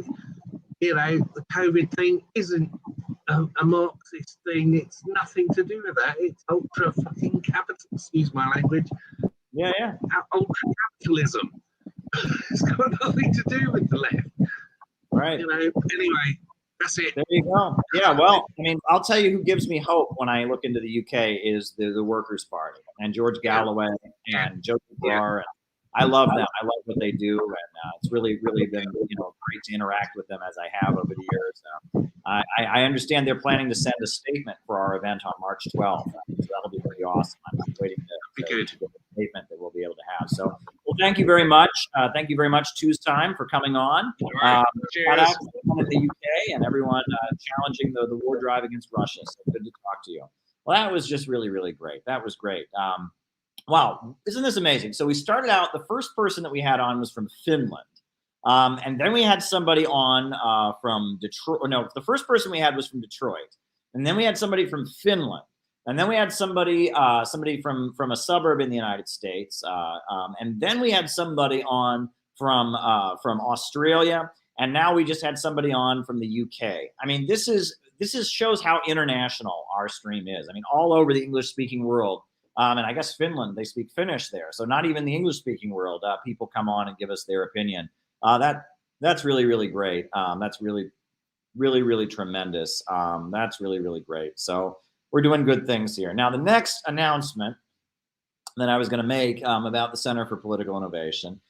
the COVID thing isn't a Marxist thing. It's nothing to do with that. It's ultra fucking capital, excuse my language. Yeah. Ultra capitalism. It's got nothing to do with the left. Right. Anyway, that's it. There you go. Yeah, well, I'll tell you who gives me hope when I look into the UK is the Workers' Party and George Galloway and Joseph Barr. And I love them. I love what they do, and it's really, really been great to interact with them as I have over the years. I understand they're planning to send a statement for our event on March 12th. So that'll be pretty awesome. I'm waiting to get a statement that we'll be able to have. So, well, thank you very much. Thank you very much, Tues Time, for coming on. Shout out to everyone at the UK and everyone challenging the war drive against Russia. So good to talk to you. Well, that was just really, really great. That was great. Wow, isn't this amazing? So we started out, the first person that we had on was from Finland. And then we had somebody on from Detroit. No, the first person we had was from Detroit. And then we had somebody from Finland. And then we had somebody from a suburb in the United States. And then we had somebody on from Australia. And now we just had somebody on from the UK. This shows how international our stream is. All over the English-speaking world. And I guess Finland, they speak Finnish there. So not even the English-speaking world, people come on and give us their opinion. That's really, really great. That's really, really, really tremendous. That's really, really great. So we're doing good things here. Now, the next announcement that I was going to make about the Center for Political Innovation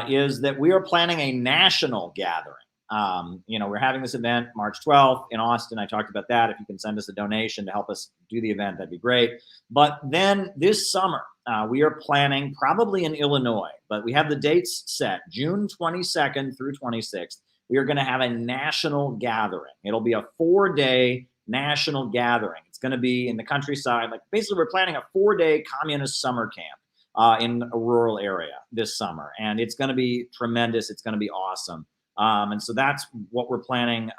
is that we are planning a national gathering. We're having this event March 12th in Austin. I talked about that. If you can send us a donation to help us do the event, that'd be great. But then this summer, we are planning probably in Illinois, but we have the dates set, June 22nd through 26th. We are going to have a national gathering. It'll be a 4-day national gathering. It's going to be in the countryside. Basically, we're planning a 4-day communist summer camp in a rural area this summer. And it's going to be tremendous. It's going to be awesome. And so that's what we're planning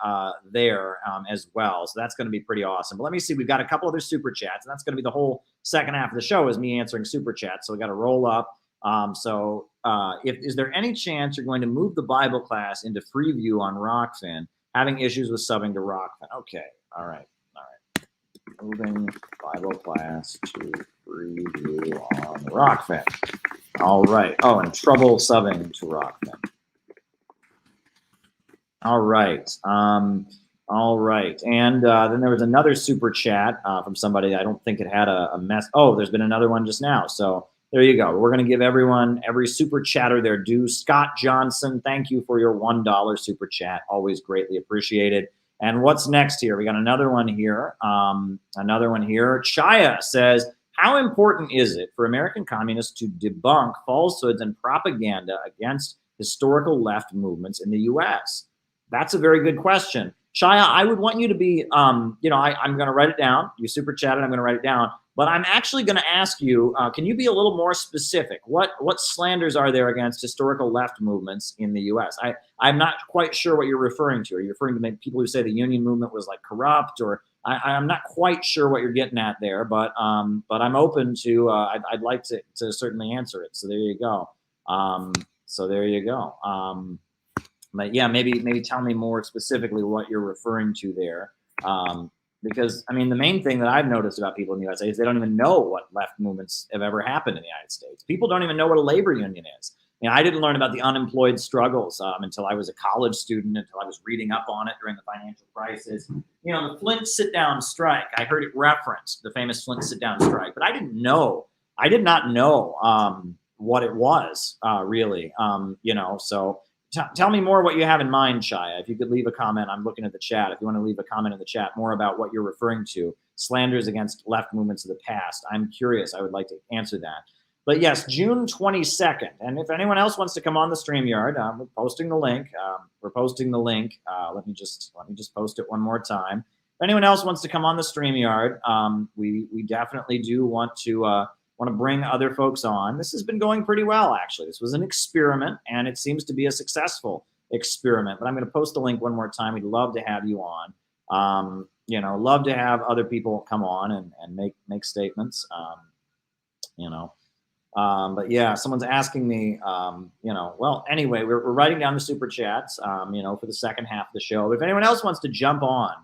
there as well. So that's going to be pretty awesome. But let me see. We've got a couple other super chats, and that's going to be the whole second half of the show is me answering super chats. So we got to roll up. Is there any chance you're going to move the Bible class into Freeview on Rockfin? Having issues with subbing to Rockfin. Okay. All right. Moving Bible class to Freeview on Rockfin. All right. Oh, and trouble subbing to Rockfin. All right. All right. And then there was another super chat from somebody. I don't think it had a mess. Oh, there's been another one just now. So there you go. We're going to give every super chatter their due. Scott Johnson, thank you for your $1 super chat. Always greatly appreciated. And what's next here? We got another one here. Chaya says, how important is it for American communists to debunk falsehoods and propaganda against historical left movements in the U.S.? That's a very good question. Chaya, I would want you to be, I'm going to write it down. You super chatted, I'm going to write it down. But I'm actually going to ask you, can you be a little more specific? What slanders are there against historical left movements in the U.S.? I'm not quite sure what you're referring to. Are you referring to people who say the union movement was corrupt? Or I'm not quite sure what you're getting at there, but I'm open to. I'd like to certainly answer it. So there you go. But yeah, maybe tell me more specifically what you're referring to there. Because I mean, the main thing that I've noticed about people in the USA is they don't even know what left movements have ever happened in the United States. People don't even know what a labor union is. You know, I didn't learn about the unemployed struggles until I was a college student, until I was reading up on it during the financial crisis. You know, the Flint sit-down strike, I heard it referenced, the famous Flint sit-down strike, but I did not know what it was really, you know, so tell me more what you have in mind, Shia. If you could leave a comment, I'm looking at the chat. If you want to leave a comment in the chat more about what you're referring to, slanders against left movements of the past. I'm curious. I would like to answer that. But yes, June 22nd. And if anyone else wants to come on the StreamYard, we're posting the link. Let me just post it one more time. If anyone else wants to come on the StreamYard, we definitely do want to bring other folks on. This has been going pretty well, actually. This was an experiment, and it seems to be a successful experiment. But I'm going to post the link one more time. We'd love to have you on. You know, love to have other people come on and make statements. You know. But yeah, someone's asking me, you know, well, anyway, we're writing down the super chats, you know, for the second half of the show. But if anyone else wants to jump on,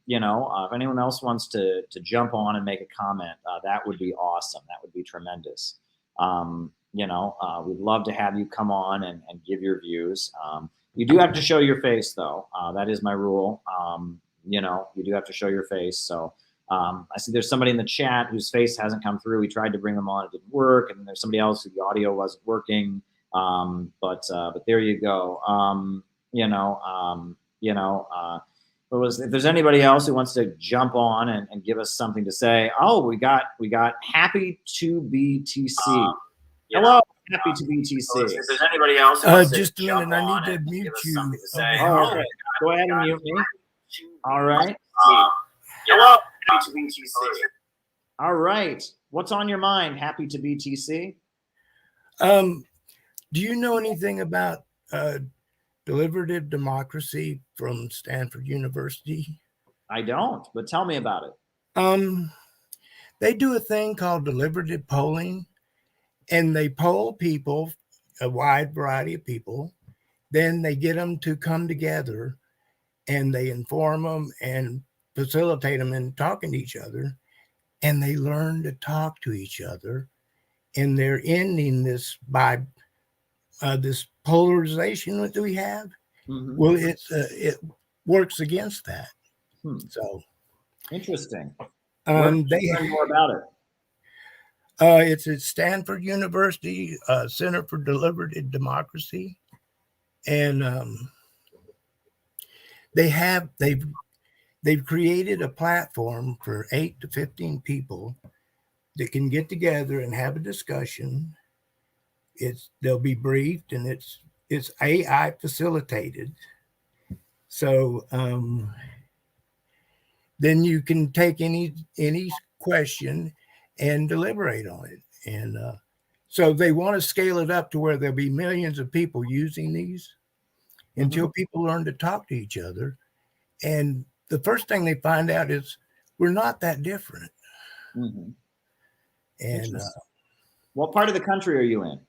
you know, if anyone else wants to jump on and make a comment, that would be awesome. That would be tremendous. You know, we'd love to have you come on and give your views. You do have to show your face, though. That is my rule. You know, you do have to show your face. So. I see there's somebody in the chat whose face hasn't come through. We tried to bring them on, it didn't work, and there's somebody else who the audio wasn't working. But there you go. You know, if there's anybody else who wants to jump on and give us something to say, oh, we got happy to BTC. Hello, happy to BTC. If there's anybody else, who wants just to a minute, I need to mute you. All right, go ahead and mute me. All right. Hello. Happy to BTC. All right. What's on your mind, happy to BTC? Do you know anything about deliberative democracy from Stanford University? I don't, but tell me about it. They do a thing called deliberative polling, and they poll people, a wide variety of people. Then they get them to come together, and they inform them and facilitate them in talking to each other, and they learn to talk to each other, and they're ending this by this polarization that we have. Mm-hmm. Well, it works against that. So interesting. They learn more about it. It's at Stanford University Center for Deliberative Democracy, and they've created a platform for 8 to 15 people that can get together and have a discussion. They'll be briefed, and it's AI facilitated. So then you can take any question and deliberate on it. And so they want to scale it up to where there'll be millions of people using these until people learn to talk to each other. And the first thing they find out is we're not that different. Mm-hmm. And what part of the country are you in?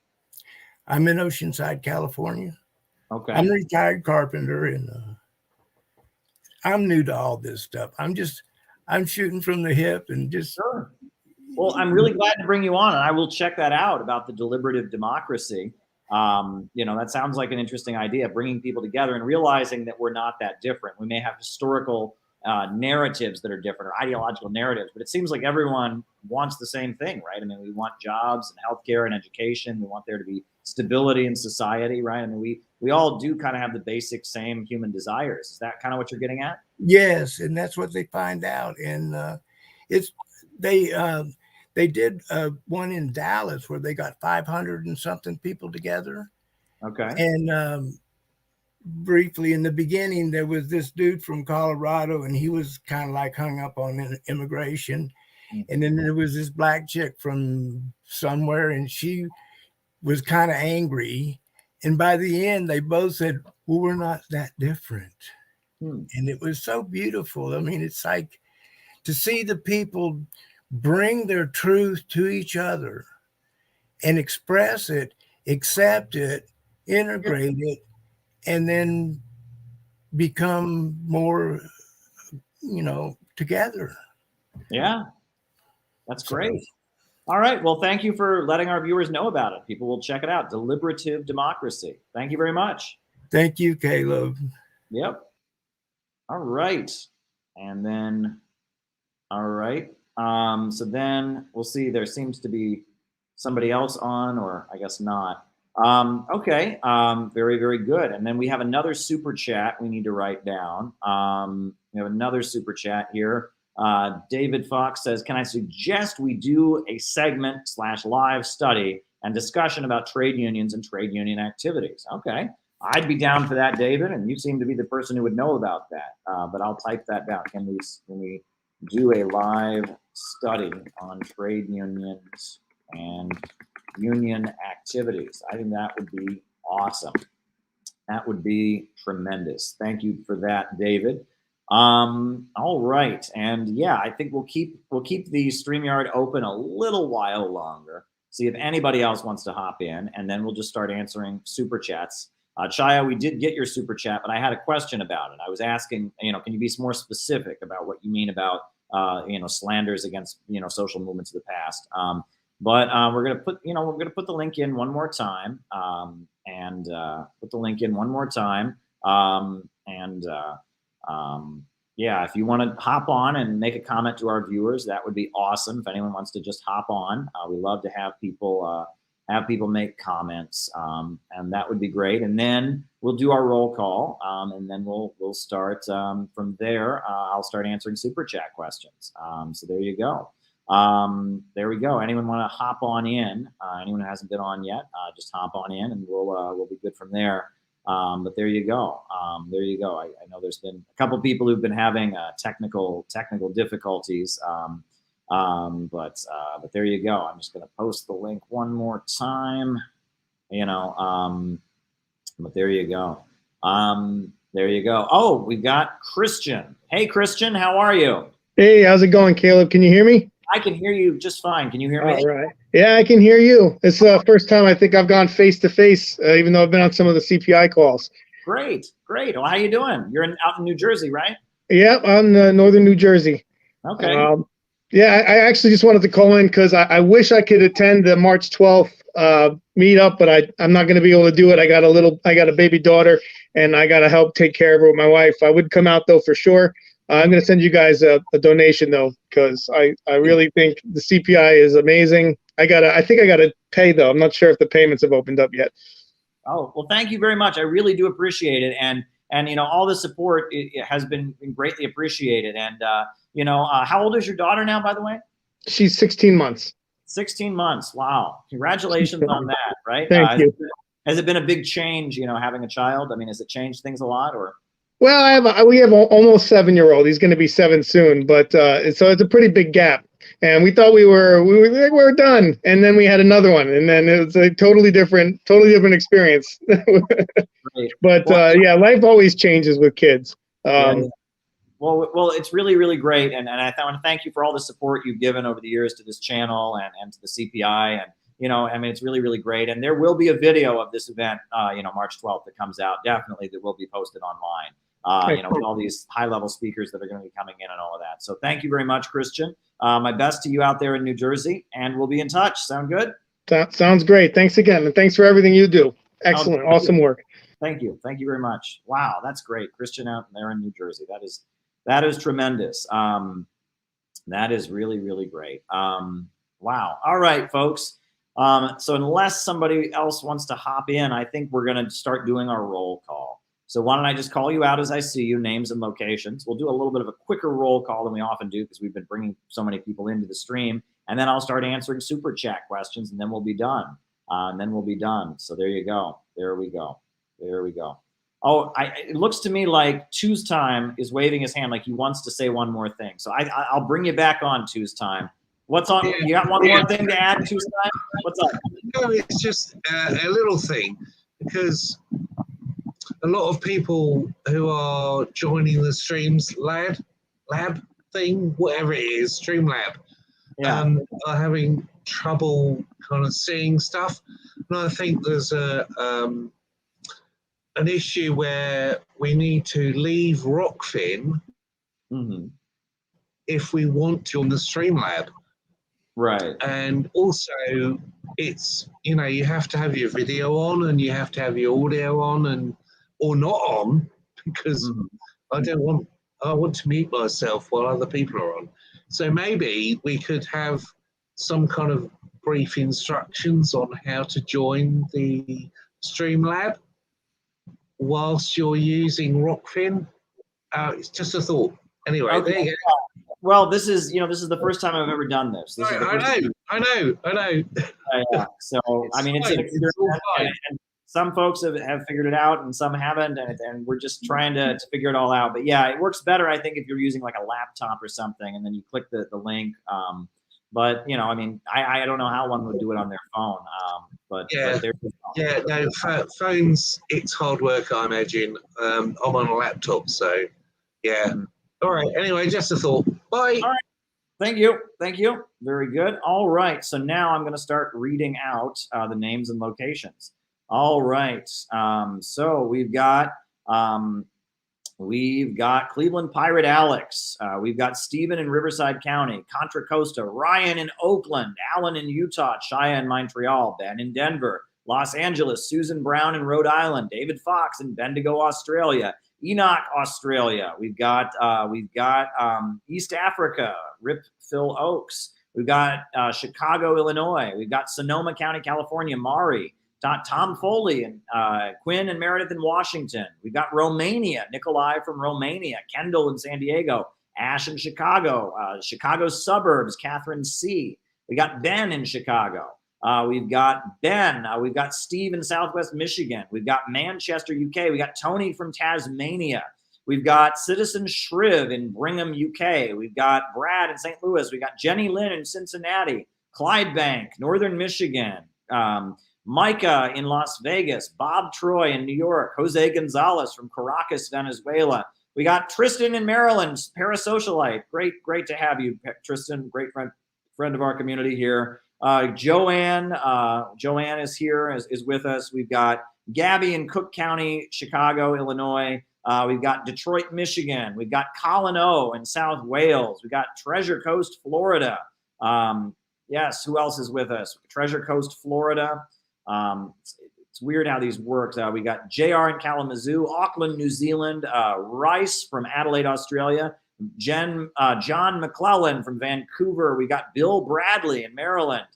I'm in Oceanside, California. Okay. I'm a retired carpenter, and I'm new to all this stuff. I'm shooting from the hip and just. Sure. Well, I'm really glad to bring you on, and I will check that out about the deliberative democracy. You know, that sounds like an interesting idea, bringing people together and realizing that we're not that different. We may have historical narratives that are different, or ideological narratives, but it seems like everyone wants the same thing, right? I mean, we want jobs and healthcare and education. We want there to be stability in society, right? I mean, we all do kind of have the basic same human desires. Is that kind of what you're getting at? Yes, and that's what they find out. And they did one in Dallas where they got 500 and something people together. Okay. And briefly in the beginning, there was this dude from Colorado, and he was kind of like hung up on immigration. Mm-hmm. And then there was this black chick from somewhere, and she was kind of angry. And by the end, they both said, well, we're not that different. And it was so beautiful. I mean, it's like to see the people bring their truth to each other and express it, accept it, integrate it, and then become more, together. Yeah, that's great. All right. Well, thank you for letting our viewers know about it. People will check it out. Deliberative Democracy. Thank you very much. Thank you, Caleb. Yep. All right. And then, all right. So then we'll see. There seems to be somebody else on, or I guess not. Okay. Very, very good. And then we have another super chat we need to write down. We have another super chat here. David Fox says, can I suggest we do a segment / live study and discussion about trade unions and trade union activities? Okay. I'd be down for that, David, and you seem to be the person who would know about that. But I'll type that down. Can we do a live study on trade unions and union activities? I think that would be awesome. That would be tremendous. Thank you for that, David. All right, and yeah, I think we'll keep the StreamYard open a little while longer. See if anybody else wants to hop in, and then we'll just start answering super chats. Chaya, we did get your super chat, but I had a question about it. I was asking, can you be more specific about what you mean about, slanders against, social movements of the past? But we're gonna put the link in one more time, yeah, if you want to hop on and make a comment to our viewers, that would be awesome. If anyone wants to just hop on, we love to have people make comments, and that would be great. And then we'll do our roll call, and then we'll start from there. I'll start answering super chat questions. So there you go. There we go. Anyone want to hop on in? Anyone who hasn't been on yet, just hop on in, and we'll be good from there. But there you go. There you go. I know there's been a couple people who've been having technical difficulties. But there you go. I'm just going to post the link one more time, but there you go. There you go. Oh, we've got Christian. Hey, Christian, how are you? Hey, how's it going, Caleb? Can you hear me? I can hear you just fine. Can you hear me? All right. Yeah, I can hear you. It's the first time I think I've gone face to face, even though I've been on some of the CPI calls. Great. Well, how you doing? You're out in New Jersey, right? Yeah, I'm northern New Jersey. Okay. Yeah, I actually just wanted to call in because I wish I could attend the March 12th meetup, but I'm not going to be able to do it. I got a baby daughter, and I got to help take care of her with my wife. I would come out though for sure. I'm going to send you guys a donation though, because I really think the CPI is amazing. I think I got to pay though. I'm not sure if the payments have opened up yet. Oh, well, thank you very much. I really do appreciate it. And all the support it has been greatly appreciated. And, how old is your daughter now, by the way? She's 16 months. 16 months. Wow. Congratulations on that. Right. Thank you. Has it been a big change, having a child? I mean, has it changed things a lot or? Well, we have almost 7-year-old. He's going to be 7 soon, but so it's a pretty big gap. And we thought we were done, and then we had another one, and then it was a totally different experience. Right. But yeah, life always changes with kids. Yeah. Well, it's really, really great, and I want to thank you for all the support you've given over the years to this channel and to the CPI, and it's really, really great. And there will be a video of this event, March 12th that comes out, definitely, that will be posted online. With all these high-level speakers that are going to be coming in and all of that. So thank you very much, Christian. My best to you out there in New Jersey, and we'll be in touch. Sound good? That sounds great. Thanks again, and thanks for everything you do. Excellent, awesome work. Thank you. Thank you very much. Wow, that's great. Christian out there in New Jersey. That is tremendous. That is really, really great. Wow. All right, folks. So unless somebody else wants to hop in, I think we're going to start doing our roll call. So why don't I just call you out as I see you, names and locations. We'll do a little bit of a quicker roll call than we often do because we've been bringing so many people into the stream. And then I'll start answering super chat questions, and then we'll be done. So there you go. There we go. Oh, it looks to me like Tues Time is waving his hand like he wants to say one more thing. So I'll bring you back on, Tues Time. What's on? You got one more thing to add, Tues Time? What's up? No, it's just a little thing, because a lot of people who are joining the Streams lab thing, whatever it is, Streamlab, are having trouble kind of seeing stuff. And I think there's an issue where we need to leave Rockfin if we want to on the Streamlab. Right. And also, it's, you know, you have to have your video on and you have to have your audio on and or not on, because I want to mute myself while other people are on. So maybe we could have some kind of brief instructions on how to join the Streamlab whilst you're using Rockfin. It's just a thought. Anyway, there you go. Well, this is the first time I've ever done this. This is the first time. I know. So, I mean, it's an experiment, and some folks have figured it out and some haven't, and we're just trying to figure it all out. But yeah, it works better, I think, if you're using like a laptop or something, and then you click the link. But, you know, I mean, I don't know how one would do it on their phone. But phones, it's hard work, I imagine. I'm on a laptop, so yeah. All right. Anyway, just a thought. Bye. All right. Thank you. Thank you. Very good. All right. So now I'm going to start reading out the names and locations. All right. So we've got Cleveland Pirate Alex. We've got Stephen in Riverside County, Contra Costa, Ryan in Oakland, Alan in Utah, Shia in Montreal, Ben in Denver, Los Angeles, Susan Brown in Rhode Island, David Fox in Bendigo, Australia, Enoch, Australia. We've got East Africa, Rip Phil Oaks. We've got Chicago, Illinois. We've got Sonoma County, California, Mari. Tom Foley and Quinn and Meredith in Washington. We've got Romania, Nikolai from Romania, Kendall in San Diego, Ash in Chicago, Chicago suburbs, Catherine C. We got Ben in Chicago. We've got Ben. We've got Steve in Southwest Michigan. We've got Manchester, UK. We got Tony from Tasmania. We've got Citizen Shriv in Brigham, UK. We've got Brad in St. Louis. We got Jenny Lynn in Cincinnati, Clydebank, Northern Michigan. Micah in Las Vegas, Bob Troy in New York, Jose Gonzalez from Caracas, Venezuela. We got Tristan in Maryland, parasocialite. Great to have you, Tristan. Great friend of our community here. Joanne is here, is with us. We've got Gabby in Cook County, Chicago, Illinois. We've got Detroit, Michigan. We've got Colin O in South Wales. We've got Treasure Coast, Florida. Yes, who else is with us? Treasure Coast, Florida. It's weird how these work. We got JR in Kalamazoo, Auckland, New Zealand, Rice from Adelaide, Australia, John McClellan from Vancouver. We got Bill Bradley in Maryland.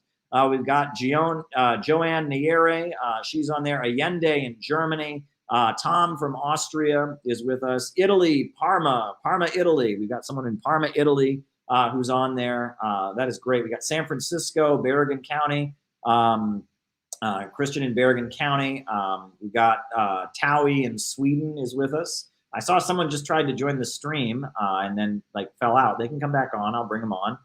We've got Joanne Niere. She's on there. Allende in Germany. Tom from Austria is with us. Italy, Parma, Italy. We've got someone in Parma, Italy, who's on there. That is great. We got San Francisco, Bergen County. Christian in Bergen County. We've got Towie in Sweden is with us. I saw someone just tried to join the stream and then fell out. They can come back on. I'll bring them on.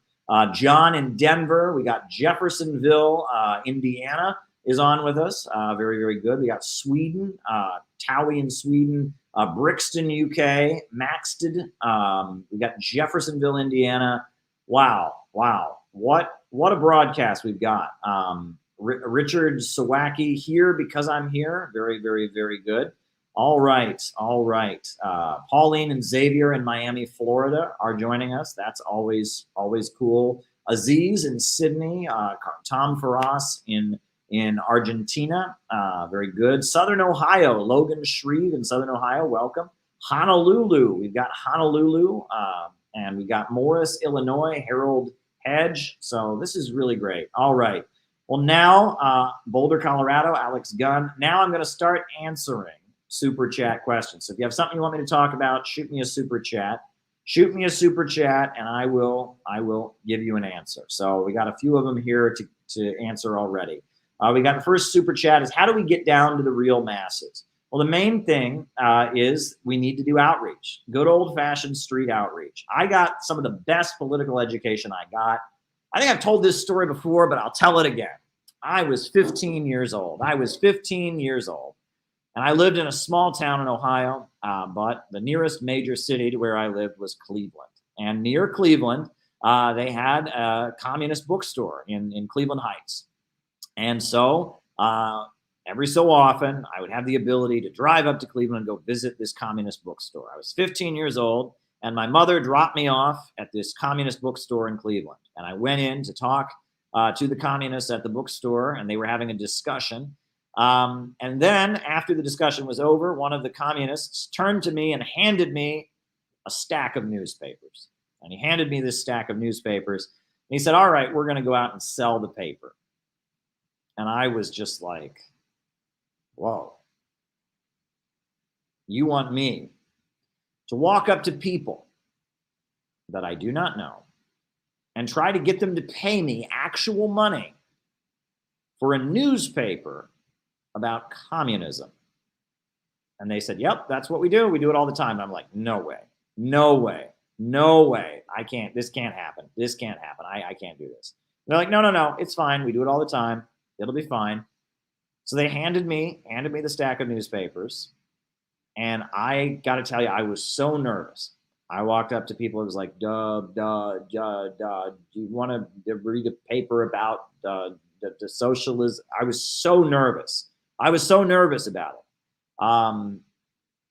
John in Denver. We got Jeffersonville, Indiana is on with us. Very, very good. We got Sweden, Towie in Sweden, Brixton, UK, Maxted. We got Jeffersonville, Indiana. Wow. What a broadcast we've got. Richard Sawacki here because I'm here. Very, very, very good. All right. Pauline and Xavier in Miami, Florida are joining us. That's always cool. Aziz in Sydney. Tom Ferraz in Argentina. Very good. Southern Ohio. Logan Shreve in Southern Ohio. Welcome. Honolulu. We've got Honolulu. And we got Morris, Illinois. Harold Hedge. So this is really great. All right. Well, now, Boulder, Colorado, Alex Gunn. Now I'm going to start answering super chat questions. So if you have something you want me to talk about, shoot me a super chat. And I will give you an answer. So we got a few of them here to answer already. We got the first super chat is, how do we get down to the real masses? Well, the main thing is we need to do outreach. Good old-fashioned street outreach. I got some of the best political education I got. I think I've told this story before, but I'll tell it again. I was 15 years old. And I lived in a small town in Ohio, but the nearest major city to where I lived was Cleveland. And near Cleveland, they had a communist bookstore in Cleveland Heights. And so every so often, I would have the ability to drive up to Cleveland and go visit this communist bookstore. I was 15 years old, and my mother dropped me off at this communist bookstore in Cleveland. And I went in to talk to the communists at the bookstore, and they were having a discussion. And then after the discussion was over, one of the communists turned to me and handed me a stack of newspapers. And he handed me this stack of newspapers. And he said, all right, we're going to go out and sell the paper. And I was just like, whoa. You want me to walk up to people that I do not know and try to get them to pay me actual money for a newspaper about communism? And they said, yep, that's what we do. We do it all the time. And I'm like, no way, no way, no way. I can't, this can't happen. This can't happen. I can't do this. And they're like, no, it's fine. We do it all the time. It'll be fine. So they handed me the stack of newspapers. And I got to tell you, I was so nervous. I walked up to people. It was like, do you want to read a paper about the socialism? I was so nervous. I was so nervous about it.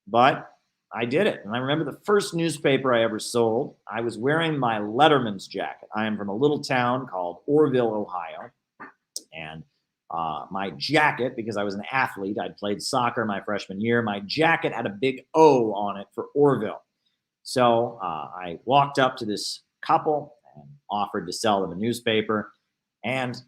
But I did it. And I remember the first newspaper I ever sold, I was wearing my Letterman's jacket. I am from a little town called Orrville, Ohio. And my jacket, because I was an athlete, I'd played soccer my freshman year, my jacket had a big O on it for Orrville. So I walked up to this couple and offered to sell them a newspaper. And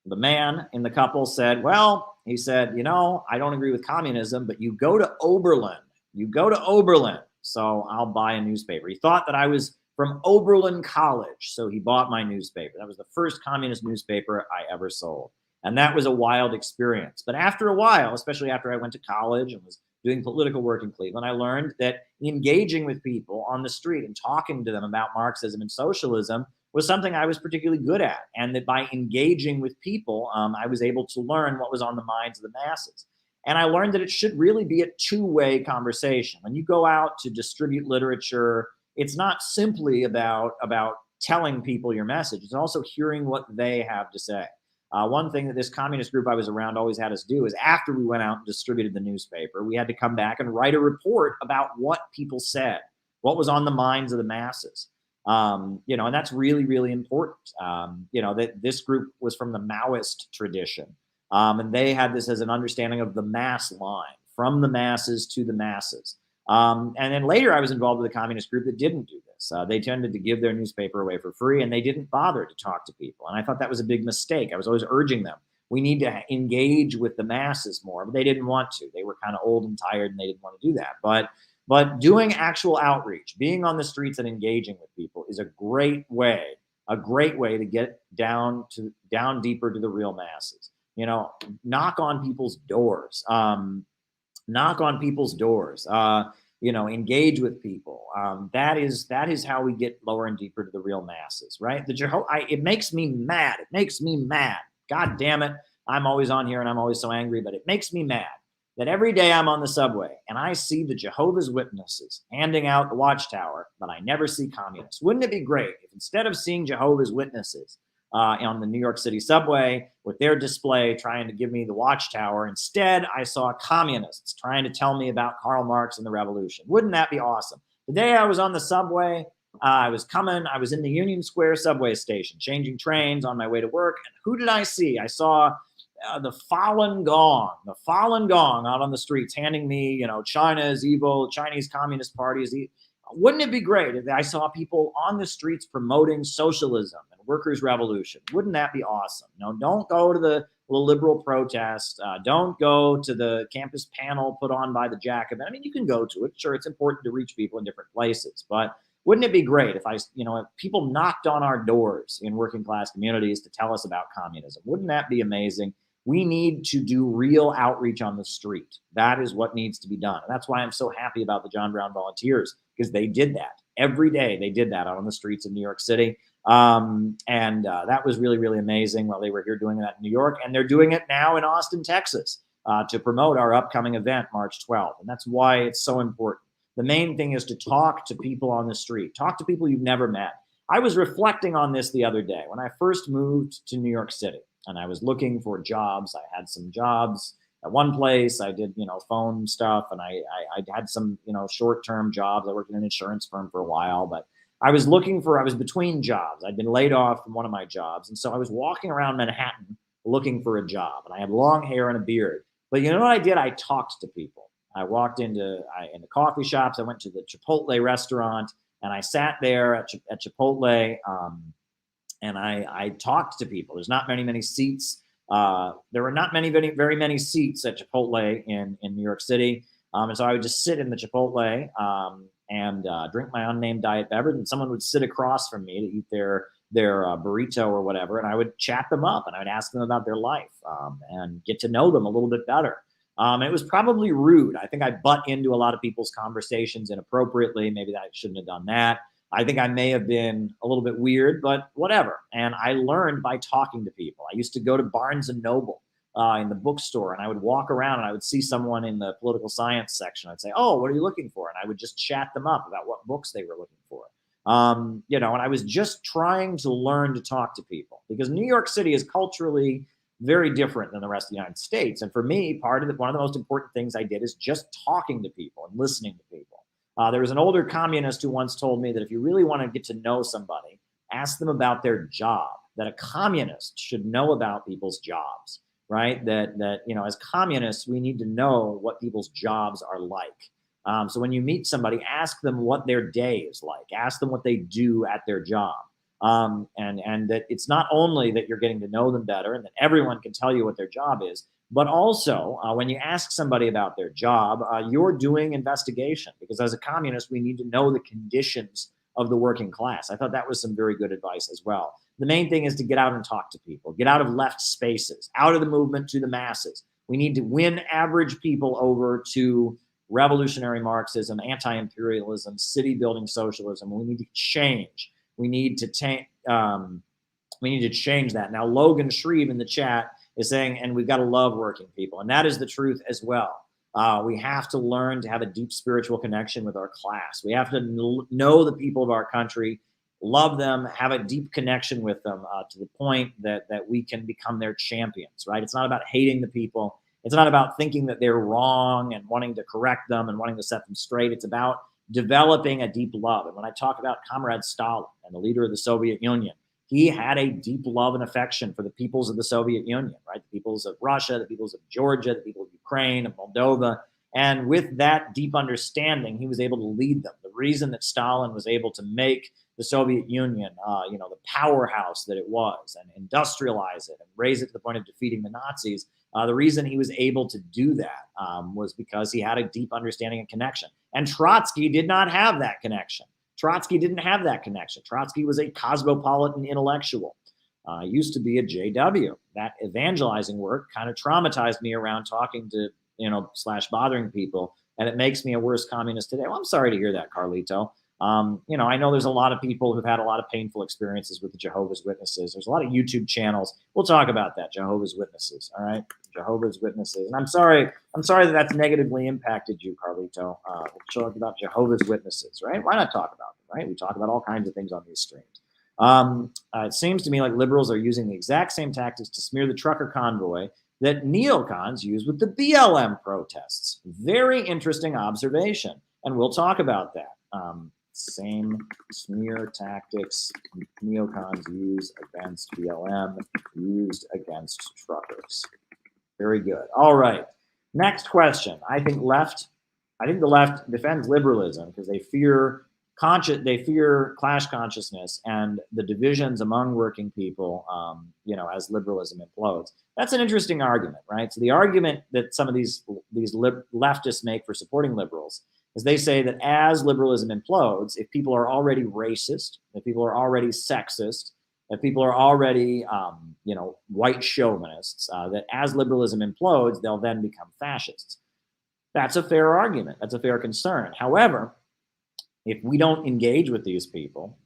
the man in the couple said, well, he said, you know, I don't agree with communism, but you go to Oberlin. You go to Oberlin, so I'll buy a newspaper. He thought that I was from Oberlin College, so he bought my newspaper. That was the first communist newspaper I ever sold. And that was a wild experience. But after a while, especially after I went to college and was doing political work in Cleveland, I learned that engaging with people on the street and talking to them about Marxism and socialism was something I was particularly good at. And that by engaging with people, I was able to learn what was on the minds of the masses. And I learned that it should really be a two-way conversation. When you go out to distribute literature, it's not simply about telling people your message. It's also hearing what they have to say. One thing that this communist group I was around always had us do is after we went out and distributed the newspaper, we had to come back and write a report about what people said, what was on the minds of the masses. And that's really, really important. That this group was from the Maoist tradition. And they had this as an understanding of the mass line, from the masses to the masses. And then later I was involved with a communist group that didn't do this. They tended to give their newspaper away for free, and they didn't bother to talk to people. And I thought that was a big mistake. I was always urging them, we need to engage with the masses more, but they didn't want to. They were kind of old and tired, and they didn't want to do that. But doing actual outreach, being on the streets and engaging with people is a great way to get down deeper to the real masses. Knock on people's doors. Engage with people. That is how we get lower and deeper to the real masses, right? It makes me mad. It makes me mad. God damn it. I'm always on here and I'm always so angry, but it makes me mad that every day I'm on the subway and I see the Jehovah's Witnesses handing out the Watchtower, but I never see communists. Wouldn't it be great if instead of seeing Jehovah's Witnesses on the New York City subway with their display trying to give me the Watchtower, instead I saw communists trying to tell me about Karl Marx and the revolution? Wouldn't that be awesome? The day I was on the subway, I was in the Union Square subway station, changing trains on my way to work. And who did I see? I saw the Falun Gong out on the streets handing me, China is evil, Chinese Communist Party is evil. Wouldn't it be great if I saw people on the streets promoting socialism and workers' revolution? Wouldn't that be awesome? No, don't go to the liberal protest. Don't go to the campus panel put on by the Jacobin. I mean, you can go to it. Sure, it's important to reach people in different places. But wouldn't it be great if if people knocked on our doors in working class communities to tell us about communism? Wouldn't that be amazing? We need to do real outreach on the street. That is what needs to be done. And that's why I'm so happy about the John Brown Volunteers, because they did that. Every day they did that out on the streets of New York City. That was really, really amazing while they were here doing that in New York. And they're doing it now in Austin, Texas. to promote our upcoming event, March 12th. And that's why it's so important. The main thing is to talk to people on the street, talk to people you've never met. I was reflecting on this the other day when I first moved to New York City and I was looking for jobs. I had some jobs at one place. I did, phone stuff, and I had some, short-term jobs. I worked in an insurance firm for a while, but I was between jobs. I'd been laid off from one of my jobs. And so I was walking around Manhattan looking for a job, and I had long hair and a beard. But you know what I did? I talked to people. I walked into the coffee shops. I went to the Chipotle restaurant, and I sat there at Chipotle, and I talked to people. There's not many seats. There were not very many seats at Chipotle in New York City. And so I would just sit in the Chipotle and drink my unnamed diet beverage, and someone would sit across from me to eat their burrito or whatever, and I would chat them up, and I would ask them about their life and get to know them a little bit better. It was probably rude. I think I butt into a lot of people's conversations inappropriately. Maybe I shouldn't have done that. I think I may have been a little bit weird, but whatever. And I learned by talking to people. I used to go to Barnes and Noble in the bookstore, and I would walk around and I would see someone in the political science section. I'd say, "Oh, what are you looking for?" And I would just chat them up about what books they were looking for. And I was just trying to learn to talk to people, because New York City is culturally very different than the rest of the United States. And for me, one of the most important things I did is just talking to people and listening to people. There was an older communist who once told me that if you really want to get to know somebody, ask them about their job, that a communist should know about people's jobs, right? That as communists, we need to know what people's jobs are like. So when you meet somebody, ask them what their day is like. Ask them what they do at their job. And that it's not only that you're getting to know them better and that everyone can tell you what their job is, but also when you ask somebody about their job, you're doing investigation, because as a communist, we need to know the conditions of the working class. I thought that was some very good advice as well. The main thing is to get out and talk to people, get out of left spaces, out of the movement to the masses. We need to win average people over to revolutionary Marxism, anti-imperialism, city-building socialism. We need to change. We need to change that. Now, Logan Shreve in the chat is saying, and we've got to love working people. And that is the truth as well. We have to learn to have a deep spiritual connection with our class. We have to know the people of our country, love them, have a deep connection with them to the point that we can become their champions, right? It's not about hating the people. It's not about thinking that they're wrong and wanting to correct them and wanting to set them straight. It's about developing a deep love. And when I talk about Comrade Stalin and the leader of the Soviet Union, he had a deep love and affection for the peoples of the Soviet Union, right? The peoples of Russia, the peoples of Georgia, the people of Ukraine, of Moldova. And with that deep understanding, he was able to lead them. The reason that Stalin was able to make the Soviet Union, the powerhouse that it was, and industrialize it and raise it to the point of defeating the Nazis, the reason he was able to do that was because he had a deep understanding and connection. And Trotsky did not have that connection. Trotsky didn't have that connection. Trotsky was a cosmopolitan intellectual. Used to be a JW. That evangelizing work kind of traumatized me around talking to, / bothering people. And it makes me a worse communist today. Well, I'm sorry to hear that, Carlito. I know there's a lot of people who've had a lot of painful experiences with the Jehovah's Witnesses. There's a lot of YouTube channels. We'll talk about that, Jehovah's Witnesses. All right, Jehovah's Witnesses. And I'm sorry that that's negatively impacted you, Carlito. We'll talk about Jehovah's Witnesses, right? Why not talk about them, right? We talk about all kinds of things on these streams. It seems to me like liberals are using the exact same tactics to smear the trucker convoy that neocons use with the BLM protests. Very interesting observation, and we'll talk about that. Same smear tactics neocons use against BLM used against truckers. Very good. All right. Next question. I think the left defends liberalism because they fear class consciousness and the divisions among working people, as liberalism implodes. That's an interesting argument, right? So the argument that some of these leftists make for supporting liberals is they say that as liberalism implodes, if people are already racist, if people are already sexist, if people are already, white chauvinists, that as liberalism implodes, they'll then become fascists. That's a fair argument. That's a fair concern. However, if we don't engage with these people,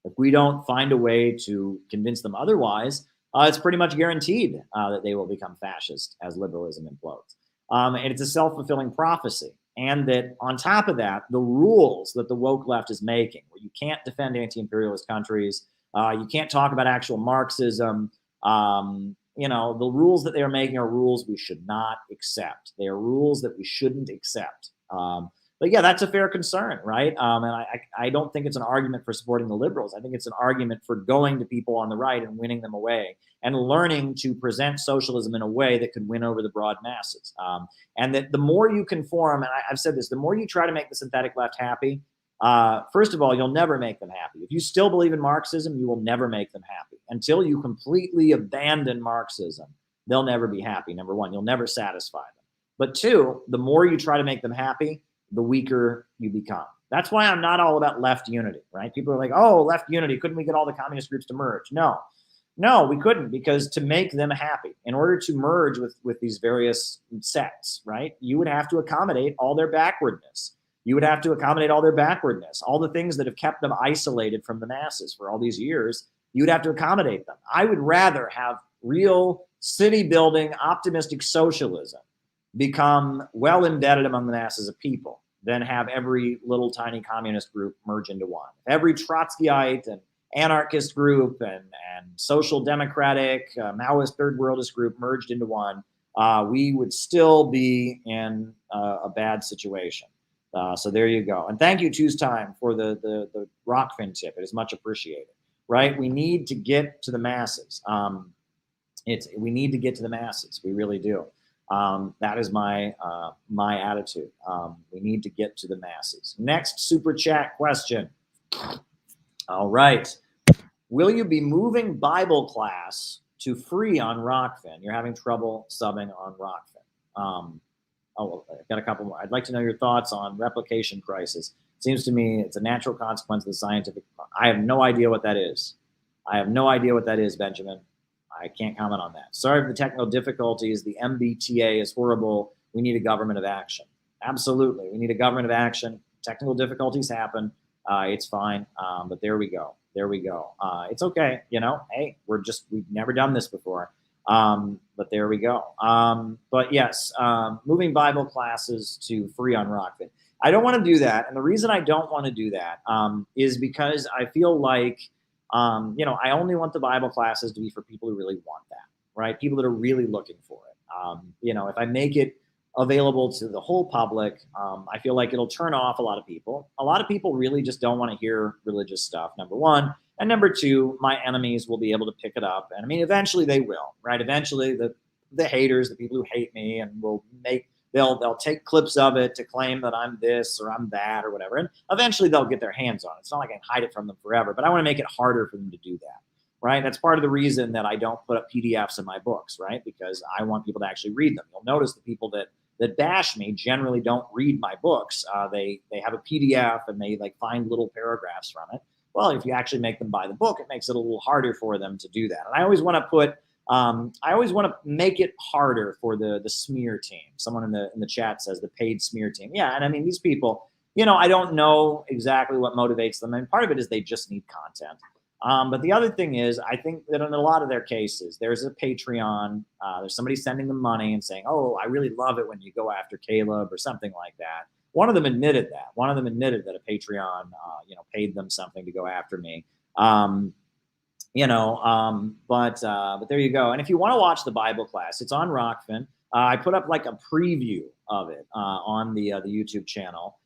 if we don't find a way to convince them otherwise, it's pretty much guaranteed that they will become fascist as liberalism implodes. And it's a self-fulfilling prophecy. And that on top of that, the rules that the woke left is making, where you can't defend anti-imperialist countries, you can't talk about actual Marxism, you know, the rules that they are making are rules we should not accept. They are rules that we shouldn't accept. But yeah, that's a fair concern, right? And I don't think it's an argument for supporting the liberals. I think it's an argument for going to people on the right and winning them away and learning to present socialism in a way that could win over the broad masses. And that the more you conform, and I've said this, the more you try to make the synthetic left happy, first of all, you'll never make them happy. If you still believe in Marxism, you will never make them happy. Until you completely abandon Marxism, they'll never be happy. Number one, you'll never satisfy them. But two, the more you try to make them happy, the weaker you become. That's why I'm not all about left unity, right? People are like, oh, left unity, couldn't we get all the communist groups to merge? No, we couldn't, because to make them happy, in order to merge with these various sects, right, you would have to accommodate all their backwardness. You would have to accommodate all their backwardness, all the things that have kept them isolated from the masses for all these years. You would have to accommodate them. I would rather have real city building, optimistic socialism become well embedded among the masses of people than have every little tiny communist group merge into one. Every Trotskyite and anarchist group and social democratic, Maoist third worldist group merged into one, we would still be in a bad situation. So there you go. And thank you, Tues Time, for the Rockfin tip. It is much appreciated, right? We need to get to the masses. We need to get to the masses. We really do. That is my attitude. We need to get to the masses. Next super chat question. All right. Will you be moving Bible class to free on Rockfin? You're having trouble subbing on Rockfin. I've got a couple more. I'd like to know your thoughts on replication crisis. Seems to me it's a natural consequence of the scientific. I have no idea what that is. Benjamin. I can't comment on that. Sorry for the technical difficulties. The MBTA is horrible. We need a government of action. Absolutely. We need a government of action. Technical difficulties happen. It's fine. But there we go. It's okay. You know, hey, we've never done this before. But there we go. But yes, moving Bible classes to free on Rockfin. I don't want to do that. And the reason I don't want to do that is because I feel like, I only want the Bible classes to be for people who really want that, right? People that are really looking for it. If I make it available to the whole public, I feel like it'll turn off a lot of people. A lot of people really just don't want to hear religious stuff, number one. And number two, my enemies will be able to pick it up. And I mean, eventually they will, right? Eventually the haters, the people who hate me, and they'll take clips of it to claim that I'm this or I'm that or whatever. And eventually they'll get their hands on it. It's not like I can hide it from them forever, but I want to make it harder for them to do that, right? That's part of the reason that I don't put up PDFs in my books, right? Because I want people to actually read them. You'll notice the people that bash me generally don't read my books. They have a PDF and they find little paragraphs from it. Well, if you actually make them buy the book, it makes it a little harder for them to do that. And I always want to make it harder for the smear team. Someone in the chat says the paid smear team. Yeah, and I mean, these people, I don't know exactly what motivates them. And part of it is they just need content. But the other thing is, I think that in a lot of their cases, there's a Patreon, there's somebody sending them money and saying, oh, I really love it when you go after Caleb or something like that. One of them admitted that. That a Patreon, paid them something to go after me. But there you go. And if you want to watch the Bible class, it's on Rockfin. I put up a preview of it on the YouTube channel.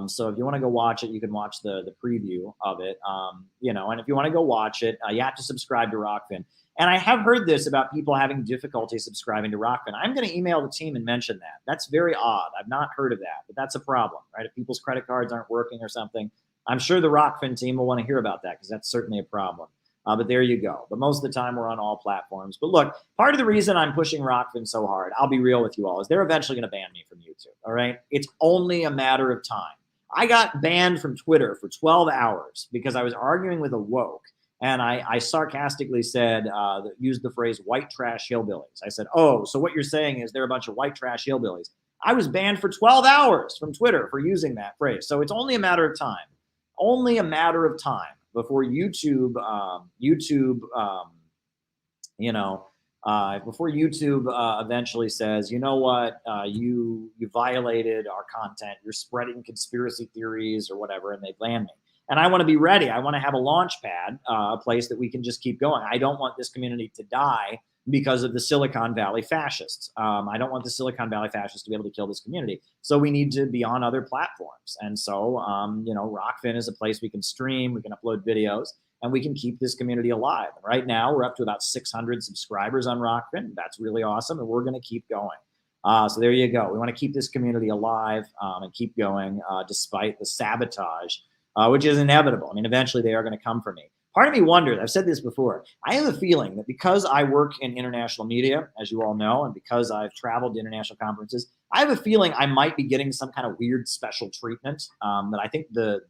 So if you want to go watch it, you can watch the preview of it. And if you want to go watch it, you have to subscribe to Rockfin. And I have heard this about people having difficulty subscribing to Rockfin. I'm going to email the team and mention that. That's very odd. I've not heard of that, but that's a problem, right? If people's credit cards aren't working or something, I'm sure the Rockfin team will want to hear about that because that's certainly a problem. But there you go. But most of the time we're on all platforms. But look, part of the reason I'm pushing Rockfin so hard, I'll be real with you all, is they're eventually going to ban me from YouTube. All right. It's only a matter of time. I got banned from Twitter for 12 hours because I was arguing with a woke. And I sarcastically said, used the phrase white trash hillbillies. I said, oh, so what you're saying is they're a bunch of white trash hillbillies. I was banned for 12 hours from Twitter for using that phrase. So it's only a matter of time. Before YouTube, before YouTube eventually says, you know what, you violated our content, you're spreading conspiracy theories or whatever, and they ban me. And I want to be ready. I want to have a launch pad, a place that we can just keep going. I don't want this community to die because of the Silicon Valley fascists. I don't want the Silicon Valley fascists to be able to kill this community. So we need to be on other platforms. And so, you know, Rockfin is a place we can stream, we can upload videos, and we can keep this community alive. And right now, we're up to about 600 subscribers on Rockfin. That's really awesome, and we're going to keep going. So there you go. We want to keep this community alive and keep going despite the sabotage, which is inevitable. I mean, eventually they are going to come for me. Part of me wonders, I've said this before, I have a feeling that because I work in international media, as you all know, and because I've traveled to international conferences, I have a feeling I might be getting some kind of weird special treatment that I think the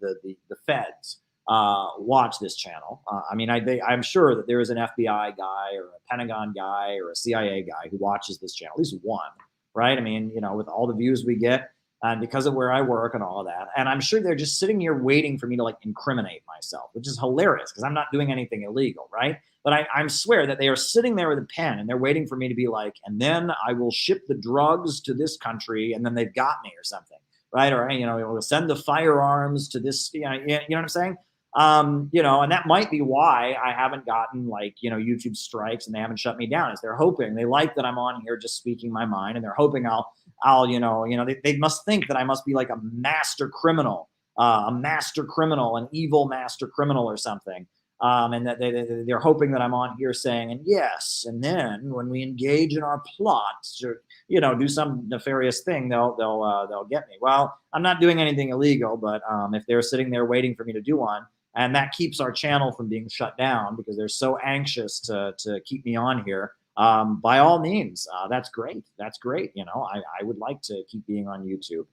feds watch this channel. I mean, I'm sure that there is an FBI guy or a Pentagon guy or a CIA guy who watches this channel, at least one, right? I mean, you know, with all the views we get, and because of where I work and all of that. And I'm sure they're just sitting here waiting for me to like incriminate myself, which is hilarious because I'm not doing anything illegal, right? But I swear that they are sitting there with a pen and they're waiting for me to be like, and then I will ship the drugs to this country and then they've got me or something, right? Or, you know, we'll send the firearms to this, you know what I'm saying? You know, and that might be why I haven't gotten like, you know, YouTube strikes and they haven't shut me down, is they're hoping, they like that I'm on here just speaking my mind, and they're hoping I'll they must think that I must be like a master criminal, an evil master criminal or something. And that they're hoping that I'm on here saying, and yes, and then when we engage in our plot to, you know, do some nefarious thing, they'll get me. Well, I'm not doing anything illegal, but if they're sitting there waiting for me to do one, and that keeps our channel from being shut down because they're so anxious to keep me on here, by all means, that's great. That's great. You know, I would like to keep being on YouTube.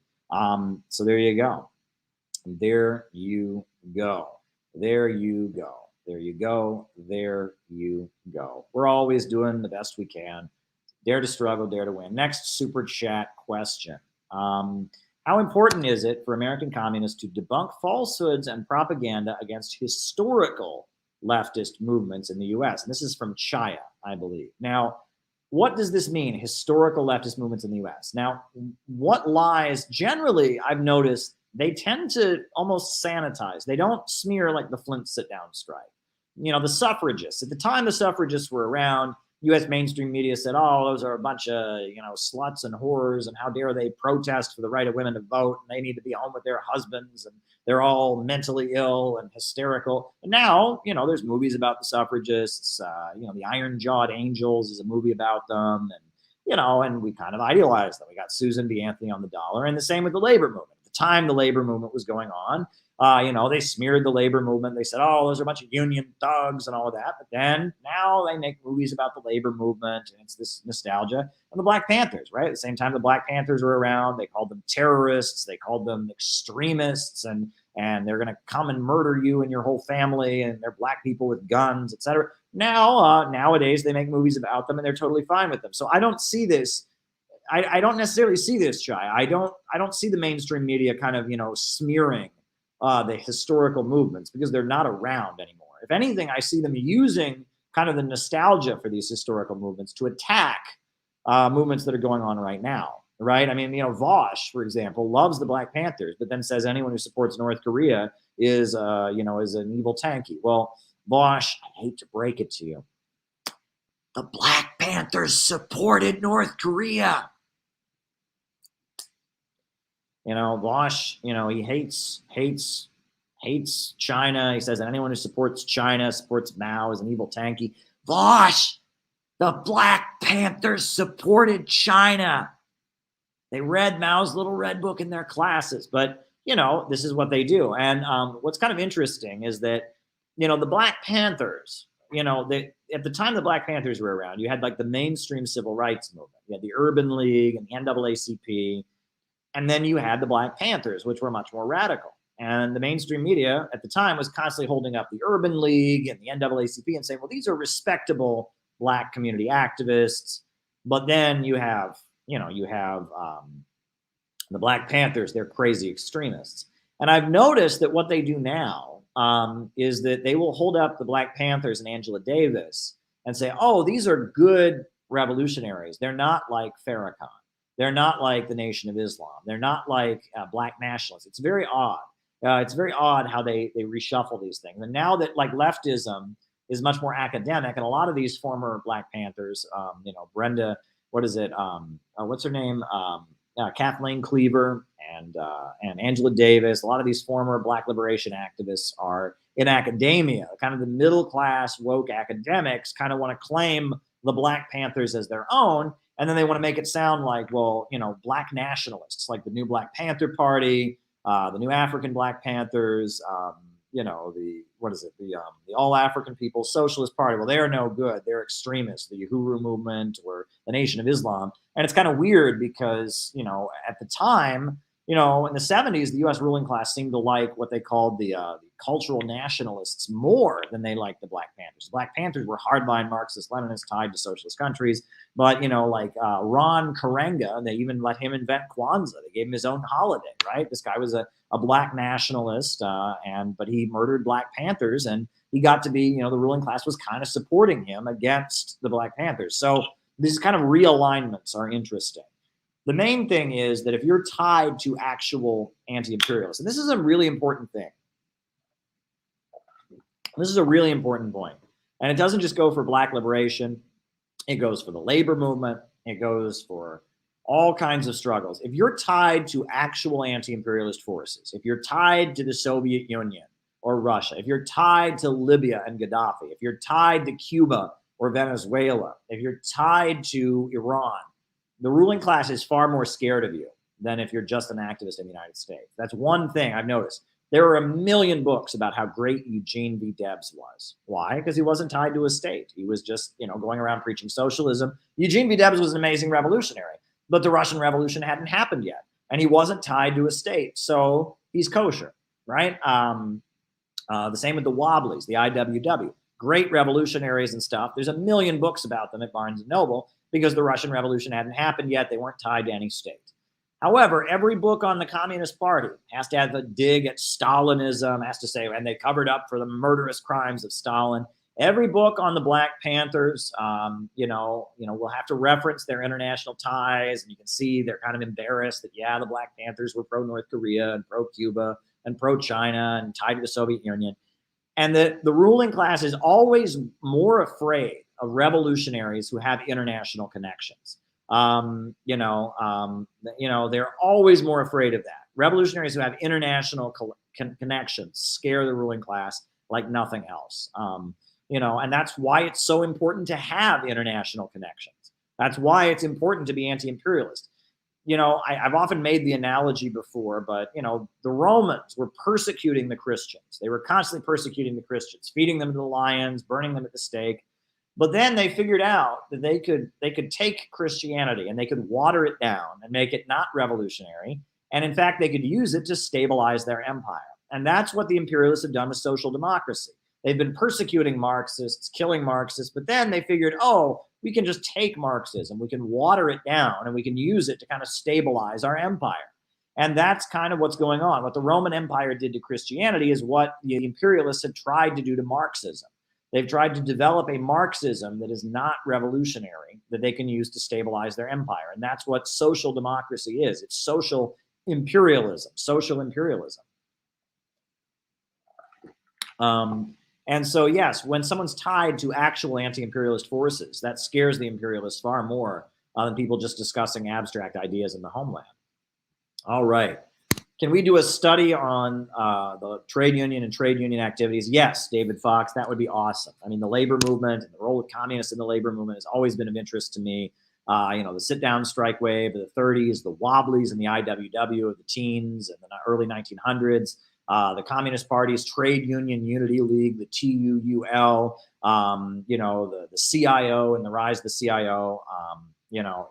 So there you go. There you go. There you go. There you go. There you go. We're always doing the best we can. Dare to struggle, dare to win. Next super chat question. How important is it for American communists to debunk falsehoods and propaganda against historical leftist movements in the US? And this is from Chaya, I believe. Now, what does this mean, historical leftist movements in the US? Now, what lies, generally, I've noticed, they tend to almost sanitize. They don't smear like the Flint sit-down strike. You know, the suffragists, at the time the suffragists were around, US mainstream media said, oh, those are a bunch of, you know, sluts and whores, and how dare they protest for the right of women to vote, and they need to be home with their husbands, and they're all mentally ill and hysterical. And now, you know, there's movies about the suffragists. You know, The Iron-Jawed Angels is a movie about them, and, you know, and we kind of idealize them. We got Susan B. Anthony on the dollar, and the same with the labor movement. At the time the labor movement was going on, you know, they smeared the labor movement. They said, oh, those are a bunch of union thugs and all of that. But then now they make movies about the labor movement, and it's this nostalgia. And the Black Panthers, right? At the same time the Black Panthers were around, they called them terrorists, they called them extremists, and they're going to come and murder you and your whole family, and they're black people with guns, etc. Now, nowadays they make movies about them and they're totally fine with them. So I don't see this. I don't necessarily see this, Chai. I don't see the mainstream media kind of, you know, smearing the historical movements because they're not around anymore. If anything, I see them using kind of the nostalgia for these historical movements to attack movements that are going on right now, right? I mean, you know, Vosh, for example, loves the Black Panthers, but then says anyone who supports North Korea is, you know, is an evil tanky. Well, Vosh, I hate to break it to you, the Black Panthers supported North Korea. You know, Vosh, you know, he hates China. He says that anyone who supports China supports Mao is an evil tanky. Vosh, the Black Panthers supported China. They read Mao's little red book in their classes, but, you know, this is what they do. And what's kind of interesting is that, you know, the Black Panthers, you know, at the time the Black Panthers were around, you had like the mainstream civil rights movement. You had the Urban League and the NAACP. And then you had the Black Panthers, which were much more radical. And the mainstream media at the time was constantly holding up the Urban League and the NAACP and saying, well, these are respectable black community activists. But then you have the Black Panthers, they're crazy extremists. And I've noticed that what they do now is that they will hold up the Black Panthers and Angela Davis and say, oh, these are good revolutionaries. They're not like Farrakhan. They're not like the Nation of Islam. They're not like black nationalists. It's very odd. It's very odd how they reshuffle these things. And now that like leftism is much more academic, and a lot of these former Black Panthers, Brenda, what is it? What's her name? Kathleen Cleaver and Angela Davis. A lot of these former Black liberation activists are in academia. Kind of the middle class woke academics kind of want to claim the Black Panthers as their own, and then they want to make it sound like, well, Black nationalists, like the new Black Panther Party, the new African Black Panthers, the All African People's Socialist Party. Well, they are no good. They're extremists, the Uhuru movement or the Nation of Islam. And it's kind of weird because, at the time, in the 70s, the U.S. ruling class seemed to like what they called the cultural nationalists more than they liked the Black Panthers. The Black Panthers were hardline Marxist-Leninists tied to socialist countries. But, Ron Karenga, they even let him invent Kwanzaa. They gave him his own holiday, right? This guy was a Black nationalist, but he murdered Black Panthers, and he got to be, the ruling class was kind of supporting him against the Black Panthers. So these kind of realignments are interesting. The main thing is that if you're tied to actual anti-imperialists, and this is a really important thing. This is a really important point. And it doesn't just go for Black liberation. It goes for the labor movement. It goes for all kinds of struggles. If you're tied to actual anti-imperialist forces, if you're tied to the Soviet Union or Russia, if you're tied to Libya and Gaddafi, if you're tied to Cuba or Venezuela, if you're tied to Iran, the ruling class is far more scared of you than if you're just an activist in the United States. That's one thing I've noticed. There are a million books about how great Eugene V. Debs was. Why? Because he wasn't tied to a state. He was just, going around preaching socialism. Eugene V. Debs was an amazing revolutionary, but the Russian Revolution hadn't happened yet, and he wasn't tied to a state. So he's kosher, right? The same with the Wobblies, the IWW. Great revolutionaries and stuff. There's a million books about them at Barnes & Noble because the Russian Revolution hadn't happened yet. They weren't tied to any state. However, every book on the Communist Party has to have a dig at Stalinism, has to say, and they covered up for the murderous crimes of Stalin. Every book on the Black Panthers, will have to reference their international ties, and you can see they're kind of embarrassed that, the Black Panthers were pro-North Korea and pro-Cuba and pro-China and tied to the Soviet Union. And the ruling class is always more afraid of revolutionaries who have international connections. They're always more afraid of that. Revolutionaries who have international connections scare the ruling class like nothing else. And that's why it's so important to have international connections. That's why it's important to be anti-imperialist. I've often made the analogy before, but, the Romans were persecuting the Christians. They were constantly persecuting the Christians, feeding them to the lions, burning them at the stake. But then they figured out that they could take Christianity and they could water it down and make it not revolutionary. And in fact, they could use it to stabilize their empire. And that's what the imperialists have done with social democracy. They've been persecuting Marxists, killing Marxists, but then they figured, we can just take Marxism, we can water it down, and we can use it to kind of stabilize our empire. And that's kind of what's going on. What the Roman Empire did to Christianity is what the imperialists have tried to do to Marxism. They've tried to develop a Marxism that is not revolutionary, that they can use to stabilize their empire. And that's what social democracy is. It's social imperialism, social imperialism. And so, yes, when someone's tied to actual anti-imperialist forces, that scares the imperialists far more than people just discussing abstract ideas in the homeland. All right. Can we do a study on the trade union and trade union activities? Yes, David Fox, that would be awesome. I mean, the labor movement and the role of communists in the labor movement has always been of interest to me. The sit-down strike wave of the 30s, the Wobblies and the IWW of the teens and the early 1900s. The Communist Party's Trade Union Unity League, the TUUL, the CIO and the rise of the CIO.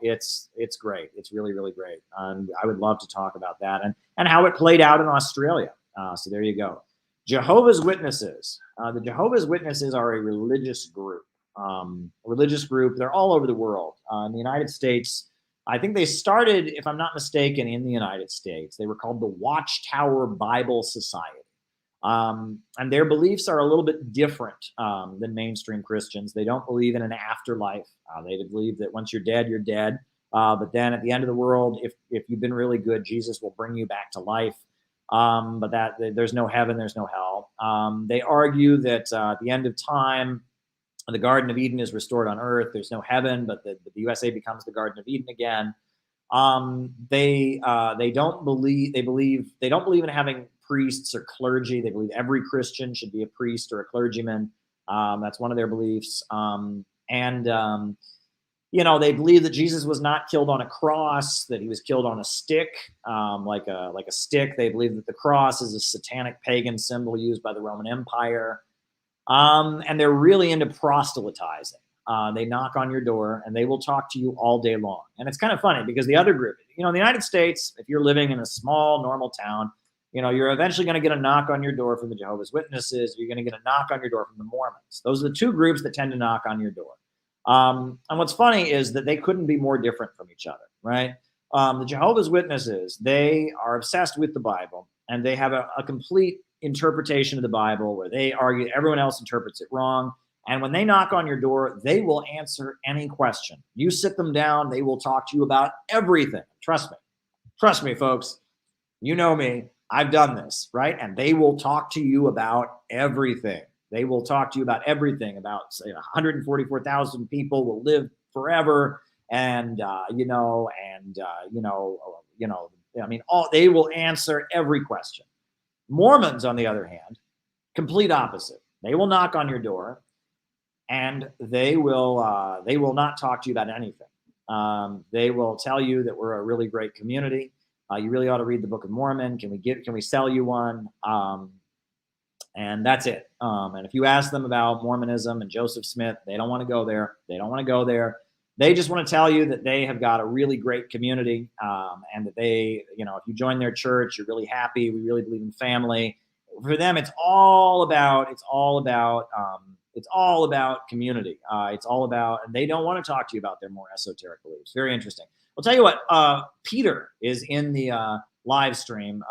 It's great. It's really, really great. And I would love to talk about that and how it played out in Australia. So there you go. Jehovah's Witnesses. The Jehovah's Witnesses are a religious group. They're all over the world. In the United States, I think they started, if I'm not mistaken, in the United States. They were called the Watchtower Bible Society. And their beliefs are a little bit different than mainstream Christians. They don't believe in an afterlife. They believe that once you're dead, you're dead. But then at the end of the world, if you've been really good, Jesus will bring you back to life. But that there's no heaven, there's no hell. They argue that at the end of time, the Garden of Eden is restored on earth. There's no heaven, but the USA becomes the Garden of Eden again. They don't believe in having priests or clergy. They believe every Christian should be a priest or a clergyman. That's one of their beliefs. They believe that Jesus was not killed on a cross, that he was killed on a stick, like a stick. They believe that the cross is a satanic pagan symbol used by the Roman Empire. And they're really into proselytizing. They knock on your door and they will talk to you all day long. And it's kind of funny because the other group, in the United States, if you're living in a small, normal town, you're eventually going to get a knock on your door from the Jehovah's Witnesses. You're going to get a knock on your door from the Mormons. Those are the two groups that tend to knock on your door. And what's funny is that they couldn't be more different from each other, right? The Jehovah's Witnesses, they are obsessed with the Bible, and they have a complete interpretation of the Bible where they argue everyone else interprets it wrong. And when they knock on your door, they will answer any question. You sit them down, they will talk to you about everything. Trust me, folks. You know me. I've done this, right? And they will talk to you about everything. They will talk to you about everything. About, say, 144,000 people will live forever, they will answer every question. Mormons, on the other hand, complete opposite. They will knock on your door, and they will not talk to you about anything. They will tell you that we're a really great community. You really ought to read the Book of Mormon. Can we sell you one? And that's it. And if you ask them about Mormonism and Joseph Smith, they don't want to go there. They just want to tell you that they have got a really great community, and that if you join their church, you're really happy. We really believe in family. For them, it's all about community. And they don't want to talk to you about their more esoteric beliefs. Very interesting. I'll tell you what, Peter is in the live stream,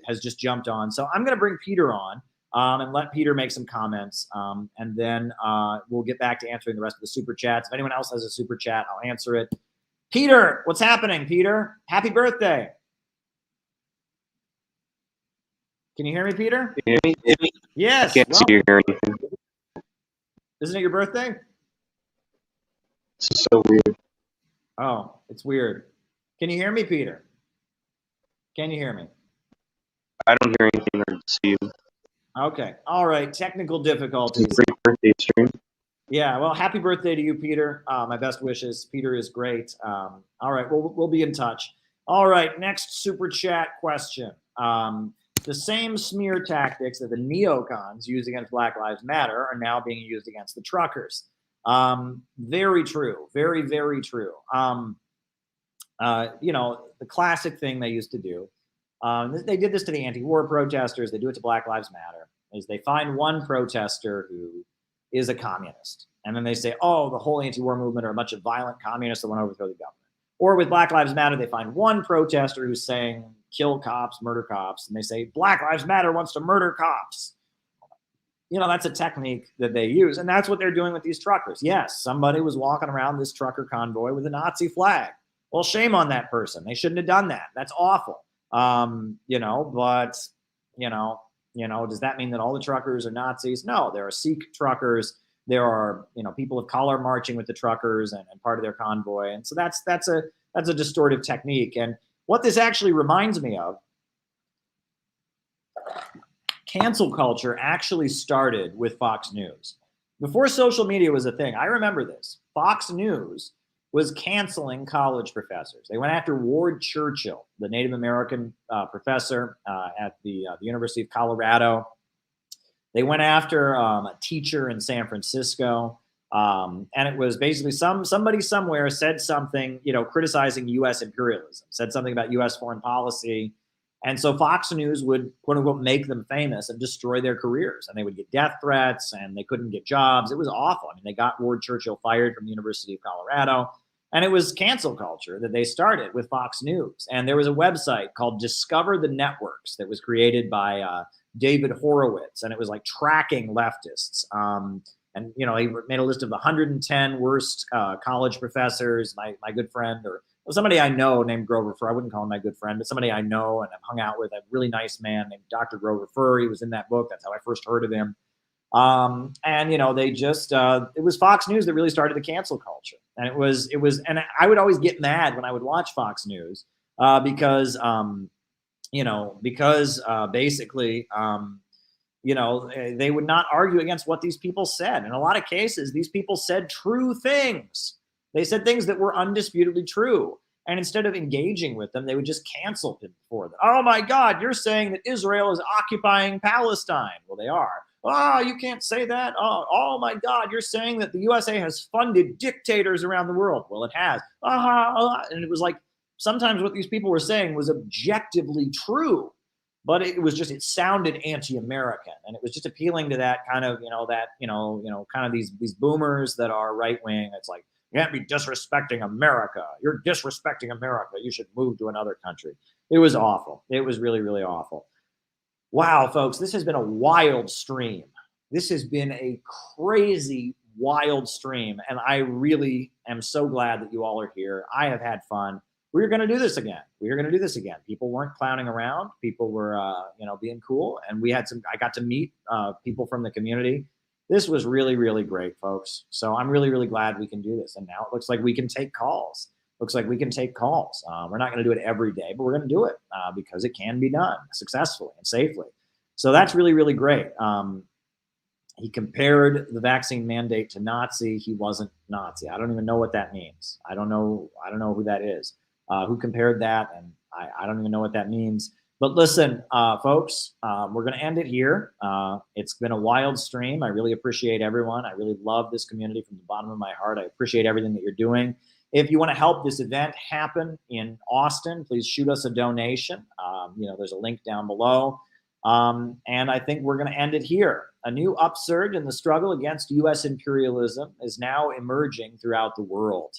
has just jumped on. So I'm going to bring Peter on and let Peter make some comments. And then we'll get back to answering the rest of the super chats. If anyone else has a super chat, I'll answer it. Peter, what's happening, Peter? Happy birthday. Can you hear me, Peter? Can you hear me? Yes. I can't see you or anything. Isn't it your birthday? This is so weird. Oh, it's weird. Can you hear me, Peter? Can you hear me? I don't hear anything or see you. Okay. All right. Technical difficulties. It's a great birthday stream. Yeah. Well, happy birthday to you, Peter. My best wishes. Peter is great. All right. We'll be in touch. All right. Next super chat question. The same smear tactics that the neocons use against Black Lives Matter are now being used against the truckers. Very true. Very, very true. The classic thing they used to do, they did this to the anti-war protesters. They do it to Black Lives Matter, is they find one protester who is a communist. And then they say, oh, the whole anti-war movement are a bunch of violent communists that want to overthrow the government. Or with Black Lives Matter, they find one protester who's saying, kill cops, murder cops. And they say, Black Lives Matter wants to murder cops. That's a technique that they use. And that's what they're doing with these truckers. Yes, somebody was walking around this trucker convoy with a Nazi flag. Well, shame on that person. They shouldn't have done that. That's awful. Does that mean that all the truckers are Nazis? No, there are Sikh truckers. There are, people of color marching with the truckers and part of their convoy. And so that's a distortive technique. And what this actually reminds me of, cancel culture actually started with Fox News. Before social media was a thing, I remember this. Fox News was canceling college professors. They went after Ward Churchill, the Native American professor at the University of Colorado. They went after a teacher in San Francisco. And it was basically somebody somewhere said something, criticizing U.S. imperialism, said something about U.S. foreign policy. And so Fox News would, quote unquote, make them famous and destroy their careers. And they would get death threats and they couldn't get jobs. It was awful. I mean, they got Ward Churchill fired from the University of Colorado. And it was cancel culture that they started with Fox News. And there was a website called Discover the Networks that was created by David Horowitz. And it was like tracking leftists. And, you know, he made a list of the 110 worst college professors. My good friend, or somebody I know named Grover Furr. I wouldn't call him my good friend, but somebody I know and I've hung out with, a really nice man named Dr. Grover Furr. He was in that book. That's how I first heard of him. And, you know, they just, it was Fox News that really started the cancel culture. And it was, and I would always get mad when I would watch Fox News, because, you know, because basically, you know, they would not argue against what these people said. In a lot of cases, these people said true things. They said things that were undisputedly true. And instead of engaging with them, they would just cancel them for them. Oh my God, you're saying that Israel is occupying Palestine. Well, they are. Oh, you can't say that. Oh my God, you're saying that the USA has funded dictators around the world. Well, it has. And it was like, sometimes what these people were saying was objectively true, but it was just, it sounded anti-American, and it was just appealing to that kind of, kind of these boomers that are right wing. It's like, you can't be disrespecting America. You're disrespecting America. You should move to another country. It was awful. It was really, really awful. Wow, folks, this has been a wild stream. This has been a crazy, wild stream, and I really am so glad that you all are here. I have had fun. We're going to do this again. We're going to do this again. People weren't clowning around. People were, being cool. And I got to meet people from the community. This was really, really great, folks. So I'm really, really glad we can do this. And now it looks like we can take calls. We're not going to do it every day, but we're going to do it because it can be done successfully and safely. So that's really, really great. He compared the vaccine mandate to Nazi. He wasn't Nazi. I don't even know what that means. I don't know who that is. Who compared that, and I don't even know what that means. But listen, folks, we're going to end it here. It's been a wild stream. I really appreciate everyone. I really love this community from the bottom of my heart. I appreciate everything that you're doing. If you want to help this event happen in Austin, please shoot us a donation. There's a link down below. And I think we're going to end it here. A new upsurge in the struggle against U.S. imperialism is now emerging throughout the world.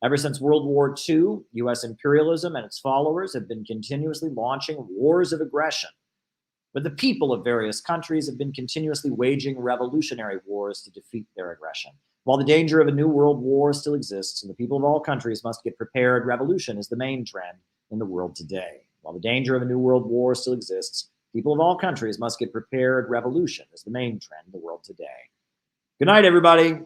Ever since World War II, U.S. imperialism and its followers have been continuously launching wars of aggression. But the people of various countries have been continuously waging revolutionary wars to defeat their aggression. While the danger of a new world war still exists, and the people of all countries must get prepared, revolution is the main trend in the world today. While the danger of a new world war still exists, people of all countries must get prepared, revolution is the main trend in the world today. Good night, everybody.